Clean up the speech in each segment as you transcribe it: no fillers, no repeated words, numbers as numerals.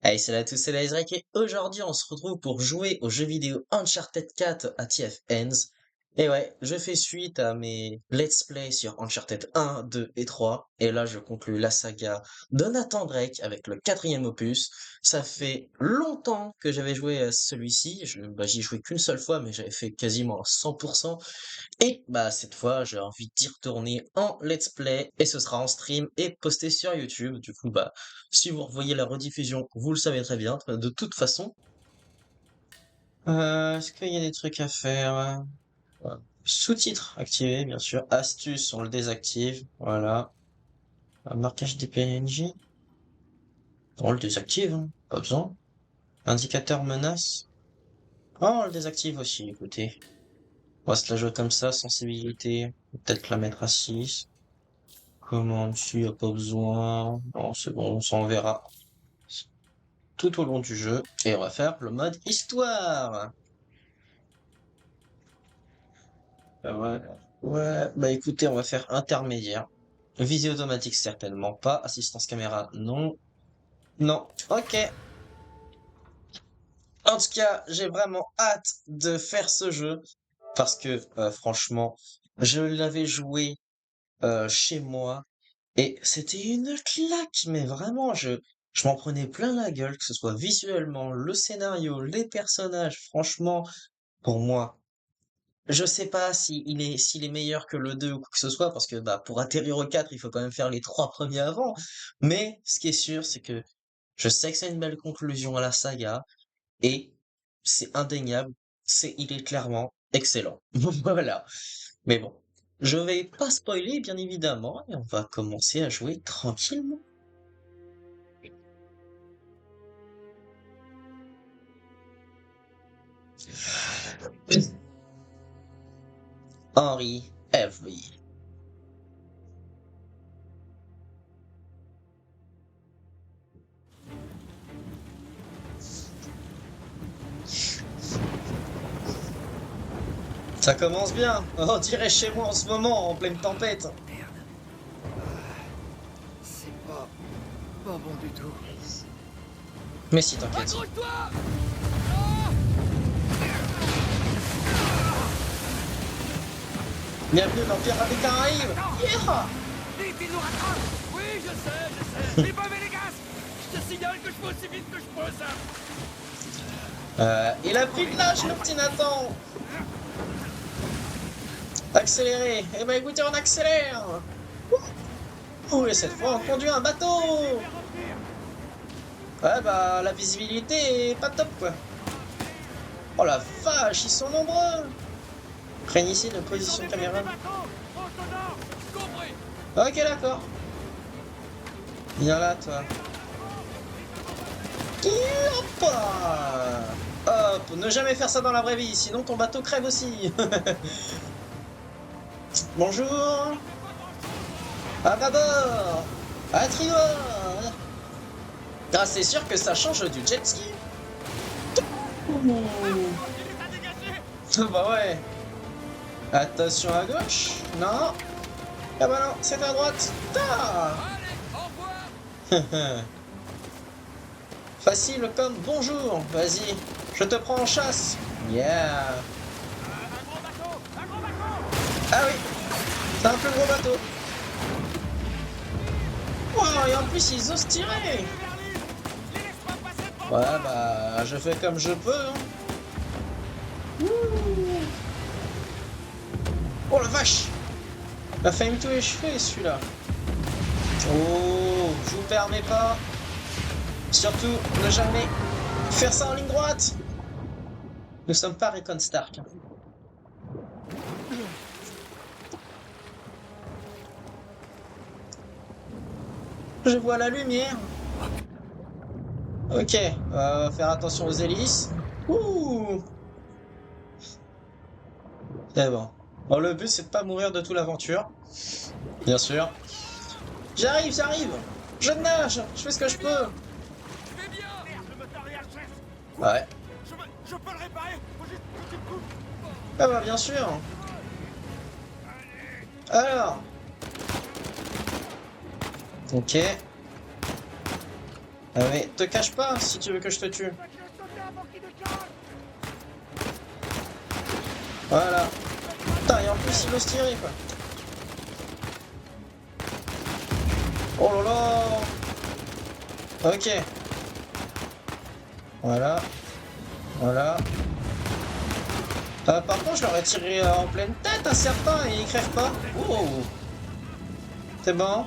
Hey, salut à tous, c'est Laezrek et aujourd'hui on se retrouve pour jouer au jeu vidéo Uncharted 4 à TF Ends. Et ouais, je fais suite à mes let's play sur Uncharted 1, 2 et 3. Et là je conclue la saga de Nathan Drake avec le quatrième opus. Ça fait longtemps que j'avais joué à celui-ci. J'y ai joué qu'une seule fois mais j'avais fait quasiment à 100%. Et bah cette fois j'ai envie d'y retourner en let's play et ce sera en stream et posté sur YouTube. Du coup bah si vous revoyez la rediffusion, vous le savez très bien de toute façon. Est-ce qu'il y a des trucs à faire? Ouais. Sous-titres activés bien sûr. Astuces on le désactive. Voilà. Marquage des PNJ. On le désactive, hein. Pas besoin. Indicateur menace. Oh, on le désactive aussi, écoutez. On va se la jouer comme ça, sensibilité. Peut-être la mettre à 6. Comment dessus, y a pas besoin. Non, c'est bon, on s'en verra tout au long du jeu. Et on va faire le mode histoire. Ouais. Ouais, bah écoutez, on va faire intermédiaire. Visée automatique, certainement pas. Assistance caméra, non. Non. Ok. En tout cas, j'ai vraiment hâte de faire ce jeu. Parce que, franchement, je l'avais joué chez moi. Et c'était une claque, mais vraiment, je m'en prenais plein la gueule, que ce soit visuellement, le scénario, les personnages, franchement, pour moi. Je sais pas s'il est meilleur que le 2 ou quoi que ce soit, parce que bah pour atterrir au 4, il faut quand même faire les 3 premiers avant. Mais ce qui est sûr, c'est que je sais que c'est une belle conclusion à la saga, et c'est indéniable, il est clairement excellent. Voilà. Mais bon, je vais pas spoiler, bien évidemment, et on va commencer à jouer tranquillement. Henry Avery. Ça commence bien. On dirait chez moi en ce moment, en pleine tempête. Merde. C'est pas bon du tout. Mais si, t'inquiète. Accroche-toi! Bienvenue dans Pirates des Caraïbes. Yeah. Vite, il nous rattrape! Oui, je sais. Les pommes et les gaz! Je te signale que je peux aussi vite que je peux, ça! Il a pris de l'âge, le petit Nathan. Accélérer. Eh ben écoutez, on accélère. Oh, et cette fois, on conduit un bateau. Ouais, bah, la visibilité est pas top, quoi. Oh la vache, ils sont nombreux. Prenne ici de position caméra. Ok, d'accord. Viens là, toi. Hop. Hop, ne jamais faire ça dans la vraie vie, sinon ton bateau crève aussi. Bonjour. À bâbord. À tribord. Ah, c'est sûr que ça change du jet ski. Bah ouais. Attention à gauche. Non. Ah bah non, c'est à droite. Ah. Facile comme bonjour. Vas-y, je te prends en chasse. Yeah. Ah oui, c'est un plus gros bateau. Oh, et en plus ils osent tirer. Ouais, bah je fais comme je peux. Hein. Oh la vache. Il a failli me tuer les cheveux celui-là. Oh, je vous permets pas. Surtout, ne jamais faire ça en ligne droite. Nous sommes pas Recon Stark. Je vois la lumière. Ok, on va faire attention aux hélices. Ouh. C'est bon. Bon, le but c'est de pas mourir de toute l'aventure. Bien sûr. J'arrive. Je nage, je fais ce que je peux. Je vais bien! Merde, le moteur est à chef! Ouais. Je peux le réparer! Faut juste que tu me coupes! Ah bah bien sûr. Alors. Ok. Ah mais te cache pas si tu veux que je te tue. Voilà. Putain, et en plus il ose tirer quoi. Oh là là. Ok. Voilà. Voilà. Par contre, je leur ai tiré en pleine tête un serpent et ils crèvent pas. Oh. C'est bon.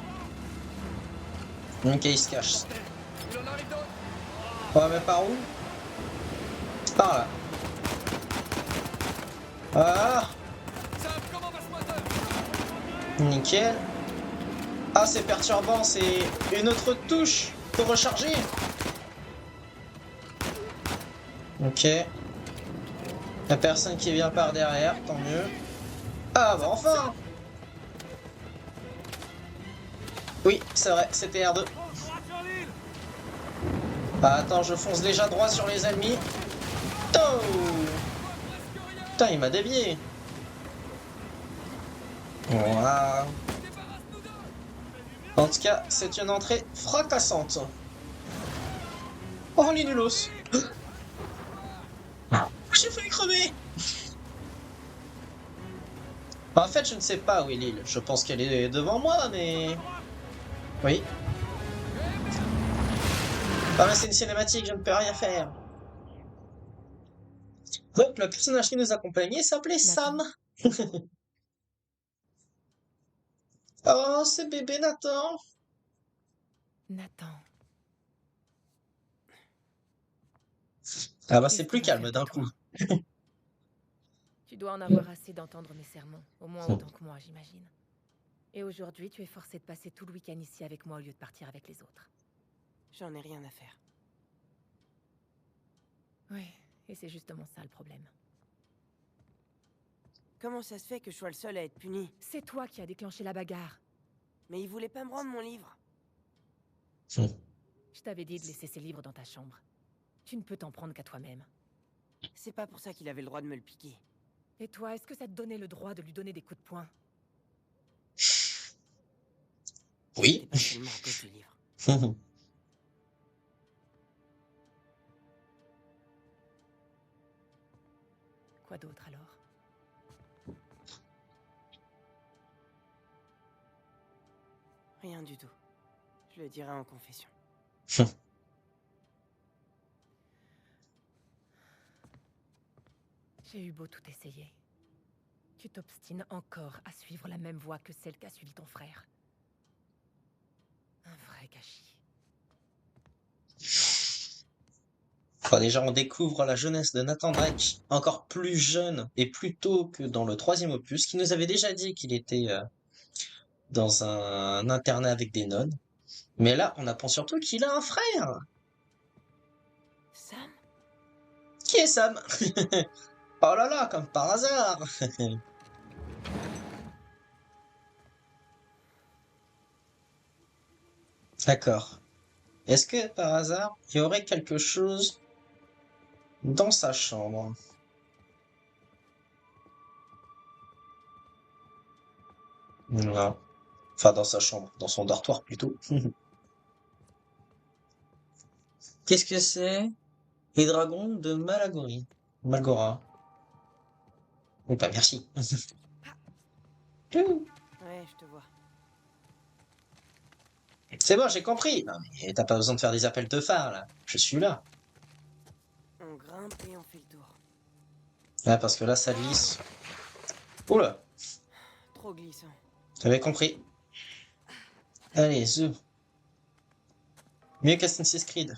Ok, il se cache. Il en arrive d'autres. Ouais, mais par où? Par là. Voilà. Sam, comment va ce moteur? Nickel. Ah, c'est perturbant, c'est une autre touche pour recharger. Ok. La personne qui vient par derrière, tant mieux. Ah bah enfin! Oui, c'est vrai, c'était R2. Ah, attends, je fonce déjà droit sur les ennemis. Oh! Putain, il m'a dévié. Waouh. En tout cas, c'est une entrée fracassante. Oh, les nulos. J'ai failli crever. En fait, je ne sais pas où est l'île. Je pense qu'elle est devant moi, mais... Oui. Ah, mais c'est une cinématique, je ne peux rien faire. Donc, le personnage qui nous accompagnait s'appelait Sam. Oh, c'est bébé Nathan. Nathan, Ah bah, c'est qu'est-ce plus qu'on va calme faire de d'un toi? coup. Tu dois en avoir assez d'entendre mes sermons, au moins autant que moi, j'imagine. Et aujourd'hui, tu es forcé de passer tout le week-end ici avec moi au lieu de partir avec les autres. J'en ai rien à faire. Oui, et c'est justement ça le problème. Comment ça se fait que je sois le seul à être puni? C'est toi qui as déclenché la bagarre. Mais il voulait pas me rendre mon livre. Je t'avais dit de laisser ces livres dans ta chambre. Tu ne peux t'en prendre qu'à toi-même. C'est pas pour ça qu'il avait le droit de me le piquer. Et toi, est-ce que ça te donnait le droit de lui donner des coups de poing? C'était Oui. pas seulement à cause du livre. Quoi d'autre alors? Rien du tout. Je le dirai en confession. J'ai eu beau tout essayer. Tu t'obstines encore à suivre la même voie que celle qu'a suivi ton frère. Un vrai gâchis. Enfin, déjà, on découvre la jeunesse de Nathan Drake, encore plus jeune et plus tôt que dans le troisième opus, qui nous avait déjà dit qu'il était dans un internat avec des nonnes. Mais là, on apprend surtout qu'il a un frère. Sam? Qui est Sam? Oh là là, comme par hasard. D'accord. Est-ce que par hasard, il y aurait quelque chose dans sa chambre? Non. Enfin, dans sa chambre, dans son dortoir plutôt. Qu'est-ce que c'est? Les dragons de Malagori. Malgora. Oh, pas merci. Ouais, je te vois. C'est bon, j'ai compris. Non, mais t'as pas besoin de faire des appels de phare, là. Je suis là. On grimpe et on fait le tour. Ah, parce que là, ça glisse. Oula, Trop glissant. j'avais compris. Allez, mieux qu'Assassin's Creed.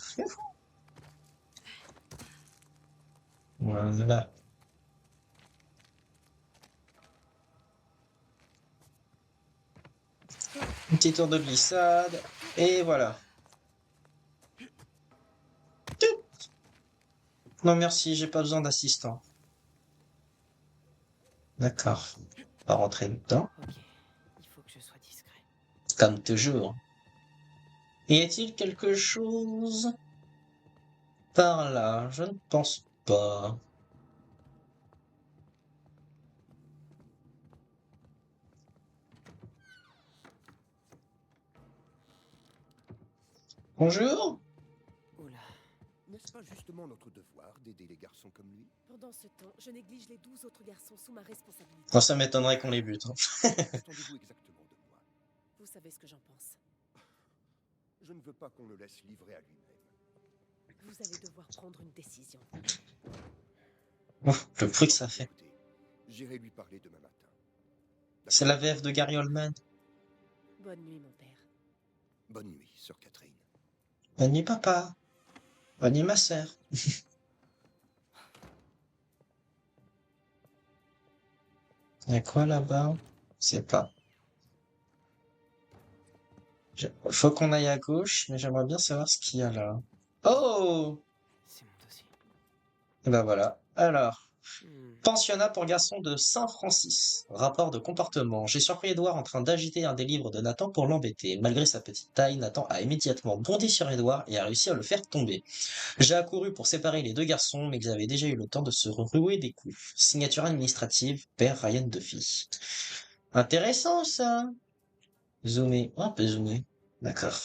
Voilà. Un petit tour de glissade. Et voilà. Tout. Non, merci, j'ai pas besoin d'assistant. D'accord. On va rentrer dedans. Ok, il faut que je sois discret. Comme toujours. Y a-t-il quelque chose par là? Je ne pense pas. Bonjour. Oula. N'est-ce pas justement notre devoir d'aider les garçons comme lui? Pendant ce temps, je néglige les 12 autres garçons sous ma responsabilité. Oh, ça m'étonnerait qu'on les bute. Hein. Qu'attendez-vous exactement de moi? Vous savez ce que j'en pense. Je ne veux pas qu'on le laisse livrer à lui-même. Vous allez devoir prendre une décision. Ouf, le bruit que ça fait. Écoutez, j'irai lui parler demain matin. C'est la VF de Gary Oldman. Bonne nuit, mon père. Bonne nuit, sœur Catherine. Bonne nuit, papa. Bonne nuit, ma sœur. Y'a quoi là-bas? Je sais pas. Faut qu'on aille à gauche, mais j'aimerais bien savoir ce qu'il y a là. Oh! C'est mon dossier. Et ben voilà. Alors, Hmm. pensionnat pour garçons de Saint-Francis. Rapport de comportement. J'ai surpris Edouard en train d'agiter un des livres de Nathan pour l'embêter. Malgré sa petite taille, Nathan a immédiatement bondi sur Edouard et a réussi à le faire tomber. J'ai accouru pour séparer les deux garçons, mais ils avaient déjà eu le temps de se ruer des coups. Signature administrative, père Ryan Duffy. Intéressant ça. Zoomer. Oh, on peut zoomer. D'accord.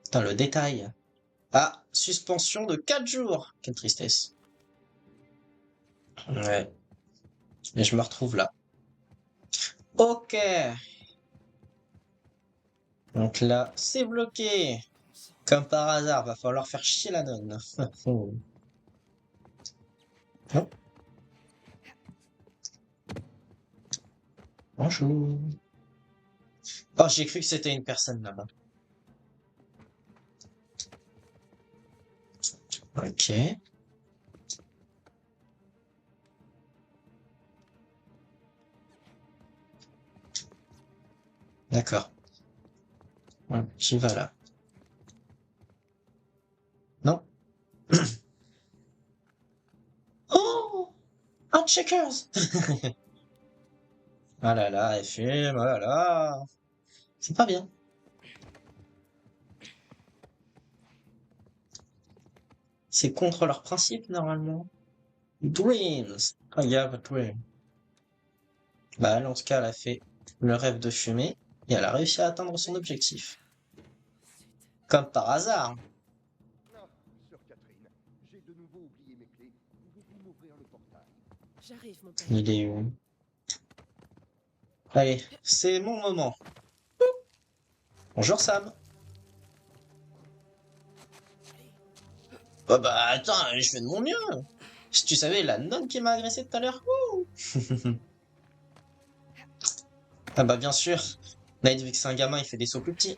Putain, le détail. Ah, suspension de 4 jours. Quelle tristesse. Ouais. Et je me retrouve là. Ok. Donc là, c'est bloqué. Comme par hasard, va falloir faire chier la nonne. Oh. Bonjour. Oh, j'ai cru que c'était une personne là-bas. Ok. D'accord. Ouais, j'y vais là. Non. Oh! Un checkers! Ah là là, elle fume, oh là là. C'est pas bien. C'est contre leurs principes, normalement. Dreams. I have a dream. Bah, elle, en tout cas, elle a fait le rêve de fumer et elle a réussi à atteindre son objectif. Comme par hasard. Ah, sœur Catherine, j'ai de nouveau oublié mes clés. Pouvez-vous m'ouvrir le portail? J'arrive, mon père. Il est où? Allez, c'est mon moment. Bonjour Sam. Oh bah attends, je fais de mon mieux. Si tu savais la nonne qui m'a agressé tout à l'heure. Wouh. Ah bah bien sûr. Nate, vu que c'est un gamin, il fait des sauts plus petits.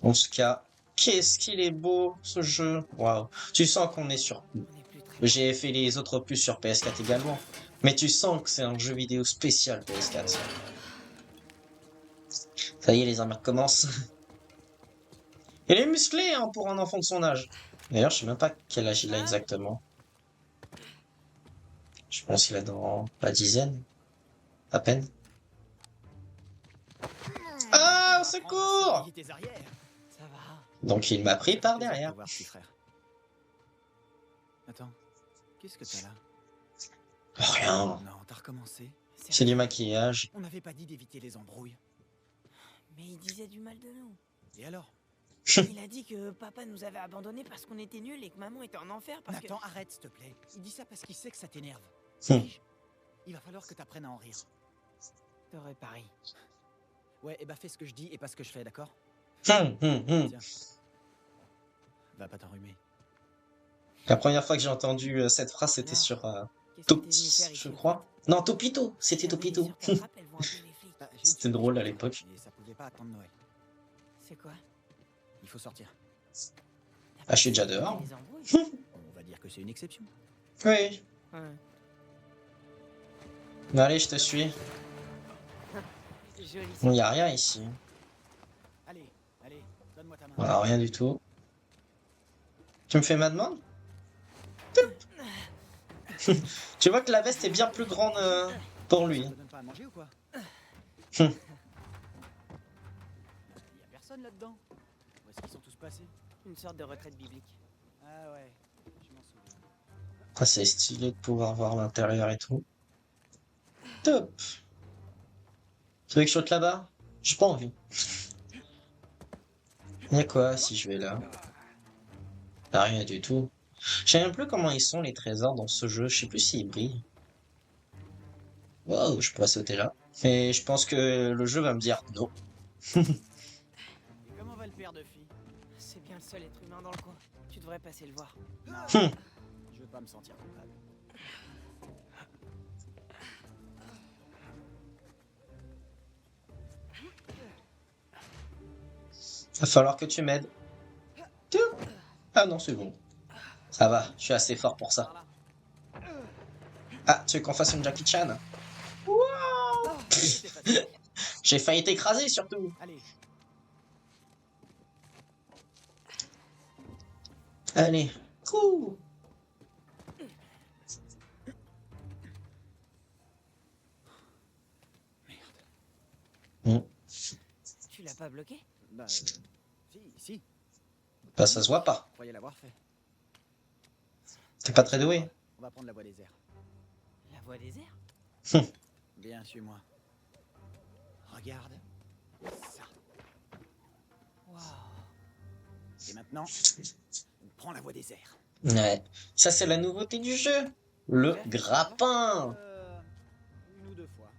En tout cas, qu'est-ce qu'il est beau ce jeu. Waouh. Tu sens qu'on est sur... On n'est plus très... J'ai fait les autres puces sur PS4 également. Mais tu sens que c'est un jeu vidéo spécial PS4. Ça y est, les armes commencent. Il est musclé hein, pour un enfant de son âge. D'ailleurs, je sais même pas quel âge il a exactement. Je pense qu'il a dans la dizaine. À peine. Ah, au secours! Tes arrières. Ça va. Donc il m'a pris par Plaisir de te derrière. voir, petit frère. Attends, qu'est-ce que t'as là? Rien. Non, t'as recommencé. C'est du maquillage. On n'avait pas dit d'éviter les embrouilles. Mais il disait du mal de nous. Et alors? Il a dit que papa nous avait abandonnés parce qu'on était nuls et que maman était en enfer parce que... Nathan, arrête, s'il te plaît. Il dit ça parce qu'il sait que ça t'énerve. Hum. Il va falloir que t'apprennes à en rire. T'aurais pari. Ouais, et bah fais ce que je dis et pas ce que je fais, d'accord? Tiens. Tiens. Va pas t'enrhumer. La première fois que j'ai entendu cette phrase, c'était Alors, sur Qu'est-ce que t'es venu Topti, faire je ici, en crois. fait? Non, Topito. C'était Si la police Topito. sur ta trappe, elles vont appeler les flics. Bah, j'ai une C'était super drôle à idée, l'époque. Et ça pouvait pas attendre Noël. C'est quoi? Il faut sortir. Ah, je suis déjà dehors. Les embrouilles? On va dire que c'est une exception. Oui. Ouais. Mais allez, je te suis. Joli. Il n'y a rien ici. Allez, allez, donne-moi ta main. Voilà, rien du tout. Tu me fais ma demande? Tu vois que la veste est bien plus grande pour lui. Ça te donne pas à manger ou quoi? Hum. Y a personne là-dedans. Où est-ce qu'ils sont tous passés? Une sorte de retraite biblique. Ah ouais, je m'en souviens. Ah, c'est stylé de pouvoir voir l'intérieur et tout. Top. Tu veux que je saute là-bas? J'ai pas envie. Y'a quoi si je vais là? Y'a rien du tout. Je sais même plus comment ils sont les trésors dans ce jeu. Je sais plus s'ils brillent. Wow, je pourrais sauter là. Mais je pense que le jeu va me dire non. Et comment va le père de fille? C'est bien le seul être humain dans le coin. Tu devrais passer le voir. Non, je veux pas me sentir coupable. Va falloir que tu m'aides. Tout. Ah non, c'est bon. Ça va, je suis assez fort pour ça. Par là. Ah, tu veux qu'on fasse une Jackie Chan? C'est fatigué. J'ai failli t'écraser surtout. Allez, Allez. Ouh. tu l'as pas bloqué? Bah, si. Bah ça se voit pas. Croyez l'avoir fait. T'es pas très doué. On va prendre la voie des airs. La voie des airs? Hum. Bien, suis-moi. Regarde ça. Waouh. Et maintenant, on prend la voie des airs. Ouais. Ça c'est la nouveauté du jeu. Le grappin. Une ou deux fois.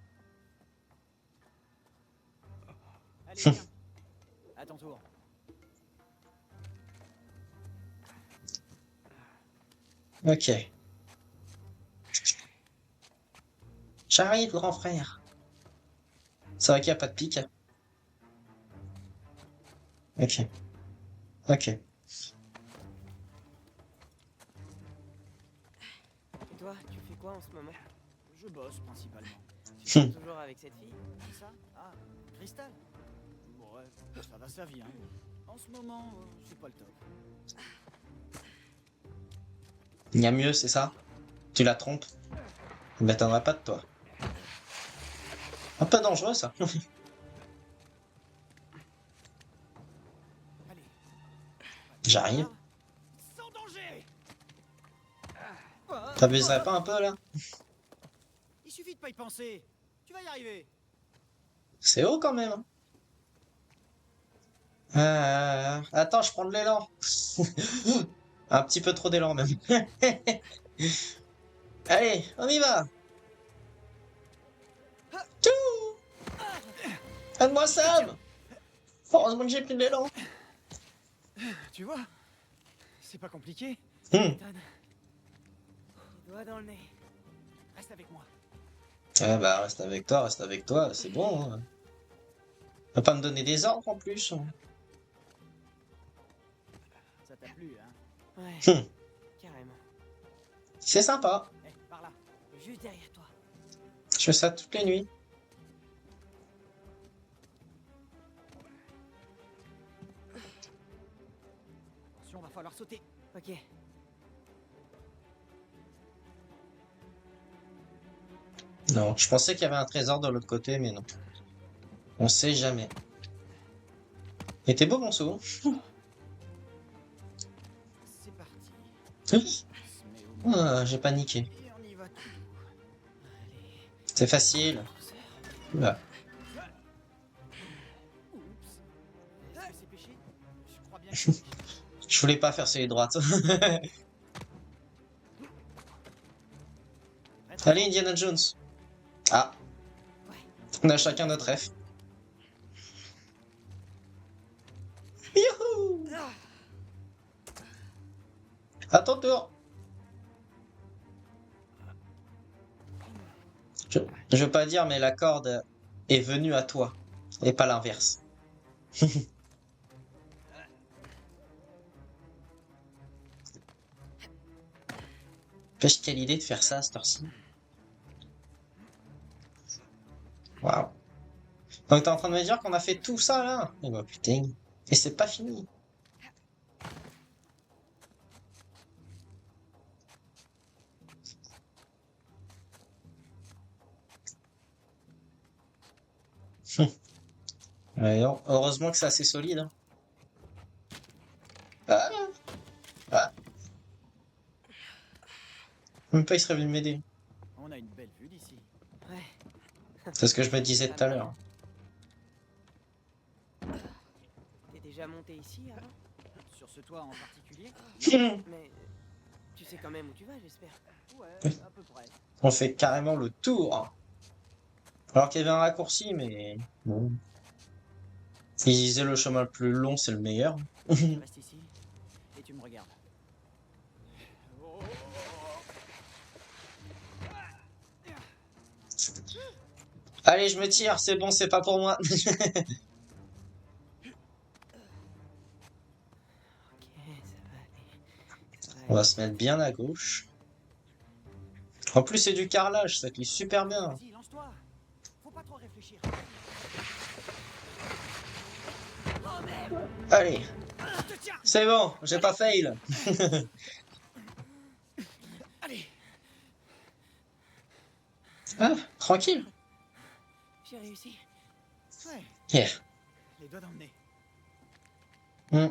Allez, viens. À ton tour. Ok. J'arrive, grand frère. Ça va qu'il n'y a pas de pique. Ok. Ok. Et toi, tu fais quoi en ce moment? Je bosse principalement. Tu sors toujours avec cette fille? Qui ça? Ah, Cristal. Bon, ouais, ça va sa vie, hein. En ce moment, c'est pas le top. Il y a mieux, c'est ça? Tu la trompes? Je m'attendrai pas de toi. Un peu dangereux ça. Allez. J'arrive. Sans danger. T'abuserais pas un peu là? Il suffit de pas y penser. Tu vas y arriver. C'est haut quand même. Attends, je prends de l'élan. Un petit peu trop d'élan même. Allez, on y va. Tchou. Aide-moi Sam. Heureusement que j'ai pris de l'élan. Tu vois? C'est pas compliqué. Hmm. Donne. Les doigts dans le nez. Reste avec moi. Ah bah reste avec toi, c'est bon. Hein. Va pas me donner des ordres en plus. Ça t'a plu, hein? Ouais. Hmm. Carrément. C'est sympa. Eh, par là. Juste derrière toi. Je fais ça toutes les nuits. Attention, va falloir sauter. Ok. Non, je pensais qu'il y avait un trésor de l'autre côté, mais non. On sait jamais. Et t'es beau mon saut. C'est parti. Hein. On se met au moins. Ah, j'ai paniqué. Et on y va tout doux. Allez. C'est facile. Douceur. Oula. Oups. Est-ce que c'est péché? Je crois bien que c'est péché. Je voulais pas faire celui droite. Allez, Indiana Jones. Ah. On a chacun notre F. Youhou! À ton tour. Je veux pas dire, mais la corde est venue à toi. Et pas l'inverse. Pêche, quelle idée de faire ça à cette heure-ci. Waouh. Donc t'es en train de me dire qu'on a fait tout ça là? Eh ben putain. Et c'est pas fini. Ouais, non, heureusement que c'est assez solide. Hein. Ah, ah. Même pas il serait venu m'aider. On a une belle vue d'ici. Ouais. C'est ce que je me disais tout à l'heure. T'es déjà monté ici avant? Sur ce toit en particulier? Mais tu sais quand même où tu vas, j'espère. Ouais, à peu près. On fait carrément le tour. Alors qu'il y avait un raccourci, mais bon. Ils disaient le chemin le plus long, c'est le meilleur. Tu restes ici et tu me regardes. Allez, je me tire, c'est bon, c'est pas pour moi. Ok, ça va aller. Ça va On va aller. se mettre bien à gauche. En plus, c'est du carrelage, ça glisse super bien. Vas-y, lance-toi. Faut pas trop réfléchir. Allez, Je te tiens. c'est bon, j'ai pas fail. Allez, Ah, tranquille. j'ai réussi. Ouais, Yeah. les doigts dans le nez. Hmm.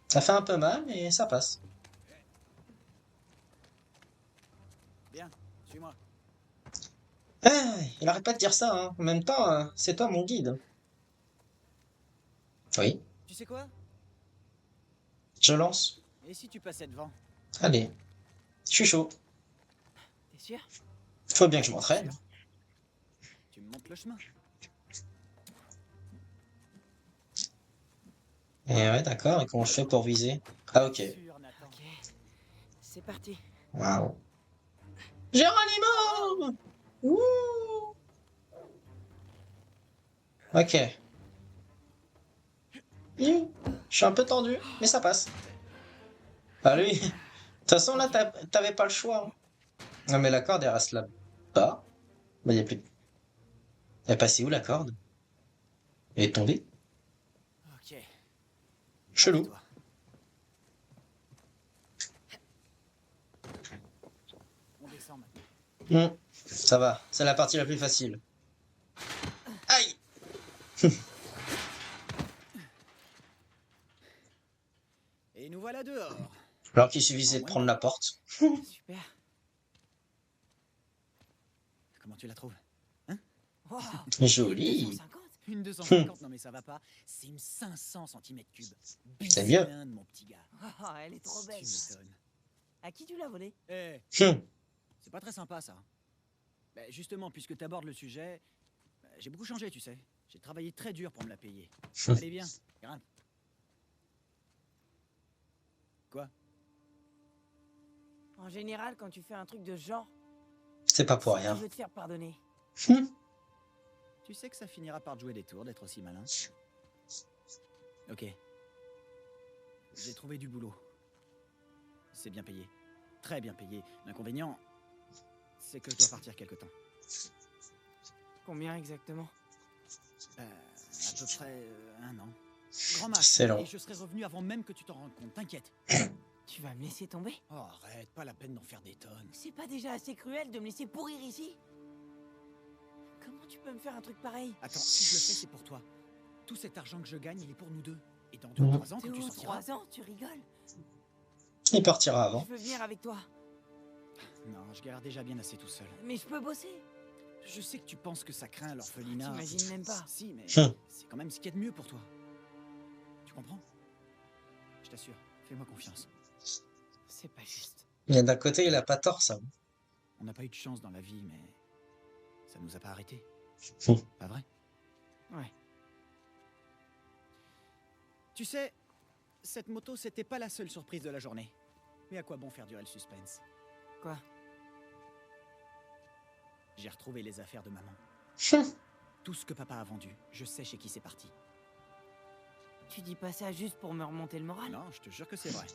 Ça fait un peu mal, mais ça passe. Bien, suis-moi. Ah, il arrête pas de dire ça, hein. En même temps, c'est toi mon guide. Oui, Tu sais quoi? je lance. Et si tu passais devant? Allez, je suis chaud. T'es sûr? Faut bien que je m'entraîne. Tu me montres le chemin. Et ouais, d'accord, et comment je fais pour viser? Ah, ok. Sûr, Nathan. Ok, c'est parti. Waouh. Géronimo! Ouh! Ok. Je suis un peu tendu, mais ça passe. Ah lui. De toute façon, là, t'avais pas le choix. Hein. Non, mais la corde, elle reste là-bas. Bah, y a plus. Elle est passée où, la corde? Elle est tombée? Ok. Chelou. Toi. On descend maintenant. Ça va, c'est la partie la plus facile. Aïe! Et nous voilà dehors. Alors qu'il suffisait de prendre la porte. Super. Comment tu la trouves? Hein? Wow, Joli. 250. Une 250, non mais ça va pas. C'est une 500 cm3. C'est mieux. De mon petit gars. Oh, elle est trop belle. Tu m'étonnes. À qui tu l'as volée? Eh, Hum. c'est pas très sympa ça. Bah, justement, puisque tu abordes le sujet, j'ai beaucoup changé, tu sais. J'ai travaillé très dur pour me la payer. Allez, viens, grimpe. Quoi? En général, quand tu fais un truc de ce genre, C'est pas pour tu rien. veux te faire pardonner. Hum. Tu sais que ça finira par te jouer des tours d'être aussi malin. Ok. J'ai trouvé du boulot. C'est bien payé. Très bien payé. L'inconvénient, c'est que je dois partir quelque temps. Combien exactement? À peu près 1 an. Grand max. C'est long. Et je serai revenu avant même que tu t'en rendes compte, t'inquiète. Tu vas me laisser tomber? Oh, arrête, pas la peine d'en faire des tonnes. C'est pas déjà assez cruel de me laisser pourrir ici? Comment tu peux me faire un truc pareil? Attends, si je le fais, c'est pour toi. Tout cet argent que je gagne, il est pour nous deux. Et dans 2 ou 3 ans, quand tu sortiras... 3 ans, tu rigoles? Il partira avant. Je veux venir avec toi. Non, je galère déjà bien assez tout seul. Mais je peux bosser. Je sais que tu penses que ça craint l'orphelinat. T'imagines même pas. Si, mais c'est quand même ce qu'il y a de mieux pour toi. Tu comprends? Je t'assure, fais-moi confiance. C'est pas juste. Mais d'un côté, il a pas tort, ça. On n'a pas eu de chance dans la vie, mais ça nous a pas arrêtés. Pas vrai? Ouais. Tu sais, cette moto, c'était pas la seule surprise de la journée. Mais à quoi bon faire durer le suspense? Quoi? J'ai retrouvé les affaires de maman. Tout ce que papa a vendu, je sais chez qui c'est parti. Tu dis pas ça juste pour me remonter le moral? Non, je te jure que c'est vrai.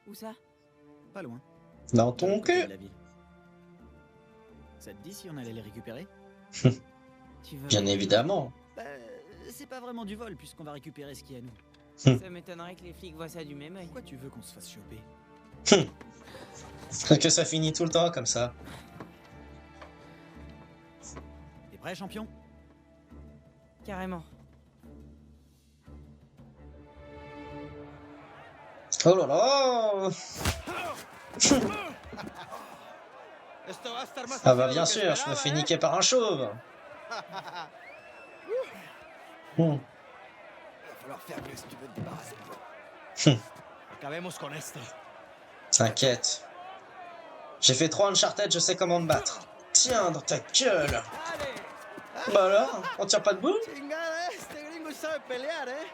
Où ça? Pas loin. Dans De ton l'autre côté cul. de la ville. Ça te dit si on allait les récupérer? Tu veux Bien évidemment. Bah, c'est pas vraiment du vol puisqu'on va récupérer ce qu'il y a à nous. Ça m'étonnerait que les flics voient ça du même œil. Pourquoi tu veux qu'on se fasse choper? Parce que ça finit tout le temps comme ça. T'es prêt, champion? Carrément. Oh là là! Esto va a estar más Ah bah fácil de bien lo que sûr, je me esperaba, fais ¿eh? niquer par un chauve. Hmm. Va a falloir faire mieux si tu veux te débarrasser de moi. Acabemos con esto. T'inquiète. J'ai fait 3 Uncharted, je sais comment me battre. Tiens, dans ta gueule. Allez. Bah alors, on tire pas debout? Chingada, este gringo sabe pelear, ¿eh?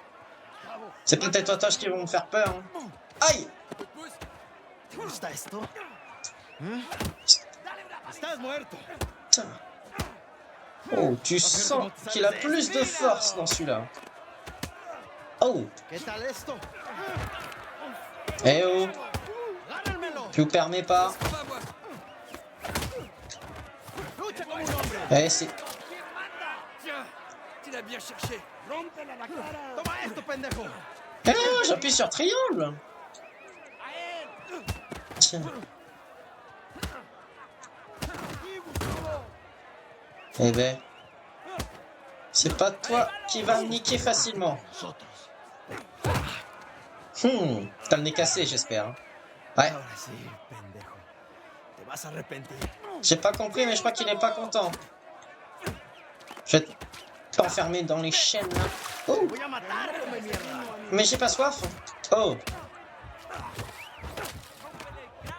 C'est peut-être les totoches qui vont me faire peur. Hein. Aïe! ¿Te gusta esto? Estás muerto. Putain. Oh, tu sens qu'il a plus de force dans celui-là. Oh! ¿Qué tal esto? Eh oh! ¡Gánenmelo! Tu vous permets pas? Pas moi. ¡Lucha como un hombre! Eh, c'est... Tiens, tu l'as bien cherché. ¡Toma esto, pendejo! Eh oh, j'appuie sur triangle! Tiens. Eh ben... C'est pas toi qui va me niquer facilement. T'as le nez cassé, j'espère. Hein. Ouais. Ahora sí, pendejo. Te vas a arrepentir. J'ai pas compris, mais je crois qu'il est pas content. Je vais t'enfermer dans les chaînes, là. Oh! Voy a matar, come mierda. Mais j'ai pas soif. Oh!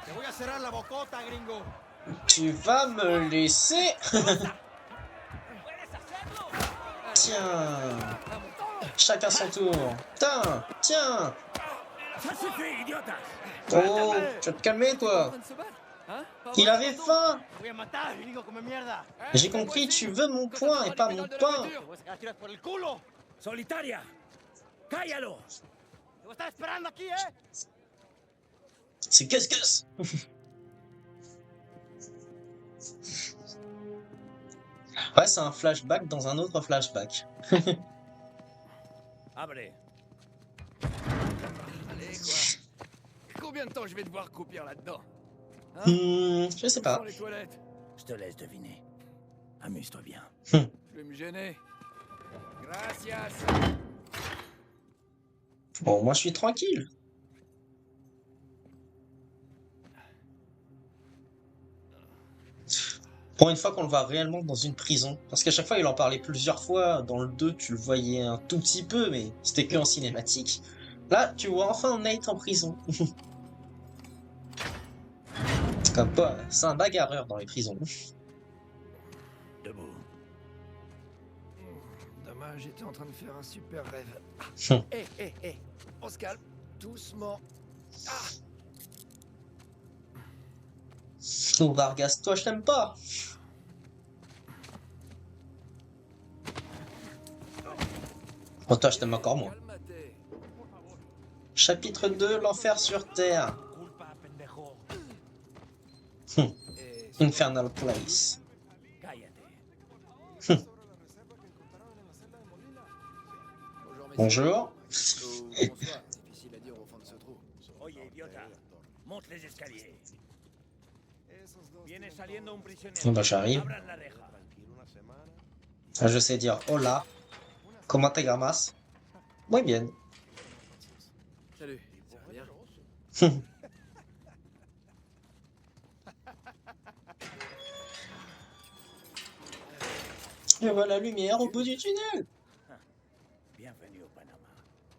Te voy a cerrar la bocota, gringo. Tu vas me laisser? Tiens! Chacun son tour. Tiens! Tiens! Ça suffit, idiota. Oh! Tu vas te calmer, toi! Il avait faim! Te voy a matar, gringo, come mierda. J'ai compris, tu veux mon poing et pas mon pain! Te voy a sacar tiras por el culo. Solitaria. Cállalo. Te voy a estar esperando aquí, ¿eh? C'est casse-casse! Ouais, c'est un flashback dans un autre flashback. Abre. Allez, quoi. Combien de temps je vais devoir croupir là-dedans? Je sais Où pas. sont les toilettes? Je te laisse deviner. Amuse-toi bien. Hmm. Je vais me gêner. Gracias. Bon, moi je suis tranquille. Pour une fois qu'on le voit réellement dans une prison. Parce qu'à chaque fois, il en parlait plusieurs fois. Dans le 2, tu le voyais un tout petit peu, mais c'était que en cinématique. Là, tu vois enfin Nate en prison. Comme quoi, c'est un bagarreur dans les prisons. Debout. Dommage, j'étais en train de faire un super rêve. Hé, on se calme. Doucement. Oh, Vargas, toi, je t'aime pas. Oh, toi, je t'aime encore moins. Calmate. Chapitre 2, l'enfer sur Terre. Culpa, pendejo. Eh, Infernal Place. cállate. Bonjour. Bonsoir. Difficile à dire au fond de ce trou. Oye, idiota, monte les escaliers. Viene saliendo un prisionero. Oh, bah, j'arrive. Abran la reja. Ah, je sais dire hola. Comment te llamas? Muy bien. Salut. Ça va bien? Et voilà la lumière au bout du tunnel. Bienvenue au Panama.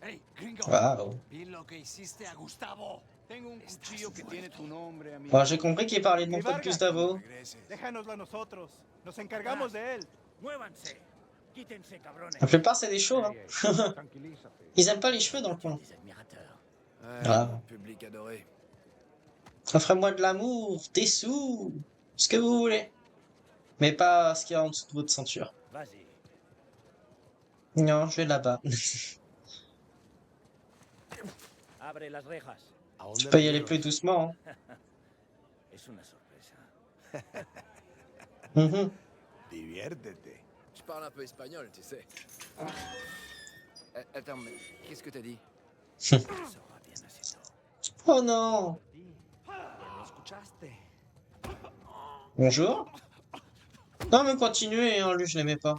Hey, gringo. Waouh. Vi lo que hiciste a Gustavo. Tengo un cuchillo que tiene tu nombre, amigo. Bon, j'ai compris qu'il parlait de mon pote Gustavo. Déjanoslo a nosotros. Nos encargamos de él. Muévanse. Quítense, cabrones. La plupart, c'est des chauds. Hein. Ils aiment pas les cheveux dans le coin. Des admirateurs. Ah. Public adoré. Offrez-moi de l'amour, des sous, ce que vous voulez. Mais pas ce qu'il y a en dessous de votre ceinture. Vas-y. Non, je vais là-bas. Abre las rejas. Tu peux y aller plus doucement. Es una sorpresa. Hein. Mhm. Diviértete. Je parle un peu espagnol, tu sais. Attends, mais qu'est-ce que t'as dit? Eso va bien haciendo. Oh non. ¿Lo escuchaste? Bonjour. Non, mais continuez, hein, lui je l'aimais pas.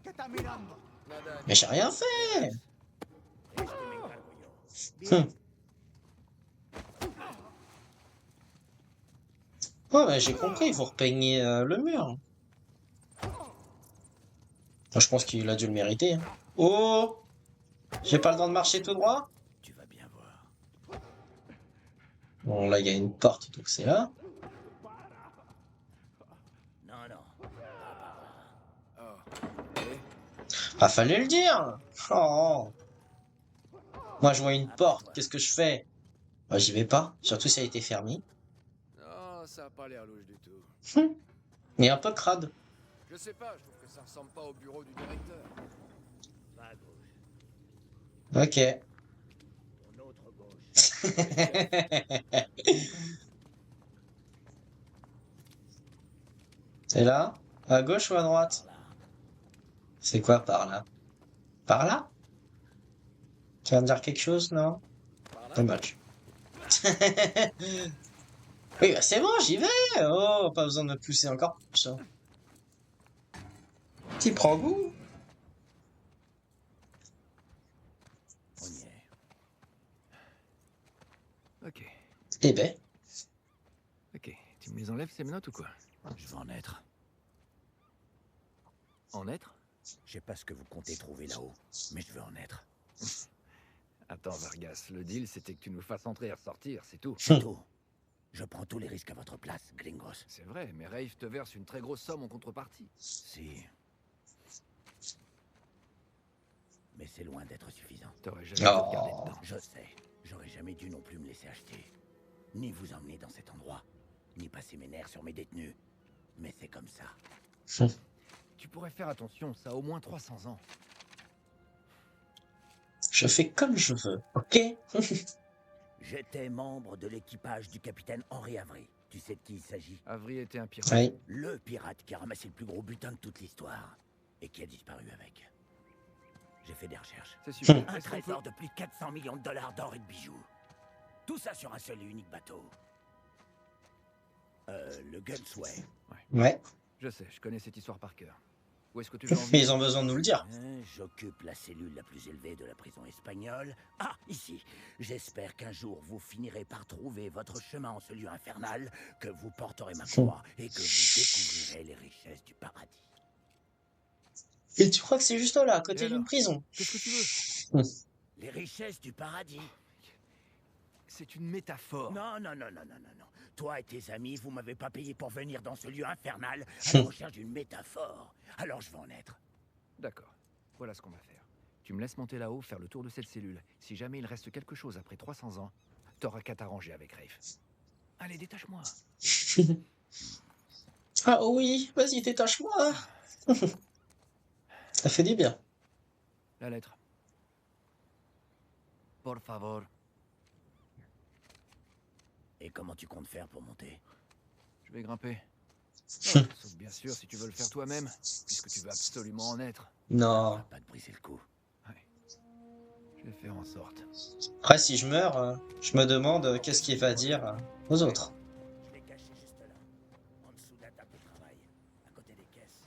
¿Qué está mirando? Nada. Mais j'ai rien fait. Este me encargo yo. Ouais, mais j'ai compris, il faut repeigner le mur. Moi, je pense qu'il a dû le mériter, hein. Oh! J'ai pas le temps de marcher tout droit? Tu vas bien voir. Bon, là, il y a une porte, donc c'est là. Non, non. Oh. Et Ah, fallait le dire! Oh! Moi, je vois une porte, Après toi. qu'est-ce que je fais? Bah, j'y vais pas, surtout si elle a été fermée. Non, ça a pas l'air louche du tout. Mais un peu crade. Je sais pas, je trouve que ça ressemble pas au bureau du directeur. Va à gauche. Ok. Ton autre gauche. C'est là? À gauche ou à droite? Par là. C'est quoi par là? Par là? Tu vas me dire quelque chose, non? Par là? Dommage. Oui, bah c'est bon, j'y vais! Oh, pas besoin de me pousser encore plus, hein. T'y prends goût? On y est. Ok. Eh ben, Ok. Tu me les enlèves ces menottes ou quoi? Je vais en être. En être? Je sais pas ce que vous comptez trouver là-haut, mais je veux en être. Attends, Vargas, le deal c'était que tu nous fasses entrer et ressortir, c'est tout. C'est tout. Je prends tous les risques à votre place, Gringos. C'est vrai, mais Rafe te verse une très grosse somme en contrepartie. Si. Mais c'est loin d'être suffisant. T'aurais jamais dû Oh. regarder dedans. Je sais. J'aurais jamais dû non plus me laisser acheter. Ni vous emmener dans cet endroit. Ni passer mes nerfs sur mes détenus. Mais c'est comme ça. Tu pourrais faire attention, ça a au moins 300 ans. je fais comme je veux, ok? J'étais membre de l'équipage du capitaine Henri Avery. Tu sais de qui il s'agit? Avery était un pirate. Oui. Le pirate qui a ramassé le plus gros butin de toute l'histoire. Et qui a disparu avec. J'ai fait des recherches. C'est super. Un Est-ce qu'on peut- trésor de plus de 400 millions de dollars d'or et de bijoux. Tout ça sur un seul et unique bateau. Le Gunsway. Ouais. Je sais, je connais cette histoire par cœur. Où est-ce que tu veux en Mais venir? ils ont besoin de nous le dire. J'occupe la cellule la plus élevée de la prison espagnole. Ah, ici. J'espère qu'un jour vous finirez par trouver votre chemin en ce lieu infernal, que vous porterez ma croix et que vous découvrirez les richesses du paradis. Et tu crois que c'est juste là, à Et côté d'une alors prison? Qu'est-ce que tu veux? Les richesses du paradis. C'est une métaphore. Non, non, non, non, non, non, non. Toi et tes amis, vous m'avez pas payé pour venir dans ce lieu infernal à la recherche d'une métaphore. Alors je vais en être. D'accord. Voilà ce qu'on va faire. Tu me laisses monter là-haut, faire le tour de cette cellule. Si jamais il reste quelque chose après 300 ans, t'auras qu'à t'arranger avec Rafe. Allez, détache-moi. Ah oui, vas-y, détache-moi. Ça fait du bien. La lettre. Por favor. Et comment tu comptes faire pour monter? Je vais grimper. Oh, sauf bien sûr si tu veux le faire toi-même, puisque tu veux absolument en être. Non. Pas de briser le coup. Ouais. Je vais faire en sorte. Après, si je meurs, je me demande qu'est-ce qu'il va dire aux autres. Je l'ai caché juste là, en dessous de la table de travail, à côté des caisses.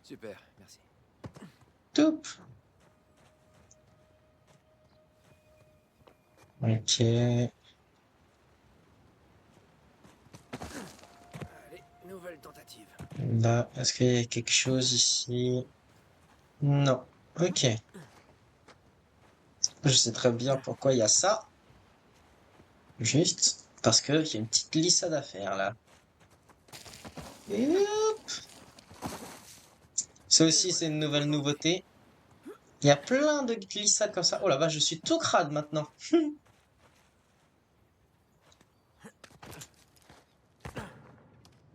Super, merci. Toup. Ok. Allez, nouvelle tentative. Là, est-ce qu'il y a quelque chose ici? Non. Ok. Je sais très bien pourquoi il y a ça. Juste parce qu'il y a une petite glissade à faire là. Et hop. Ça aussi, c'est une nouvelle nouveauté. Il y a plein de glissades comme ça. Oh là bas, je suis tout crade maintenant.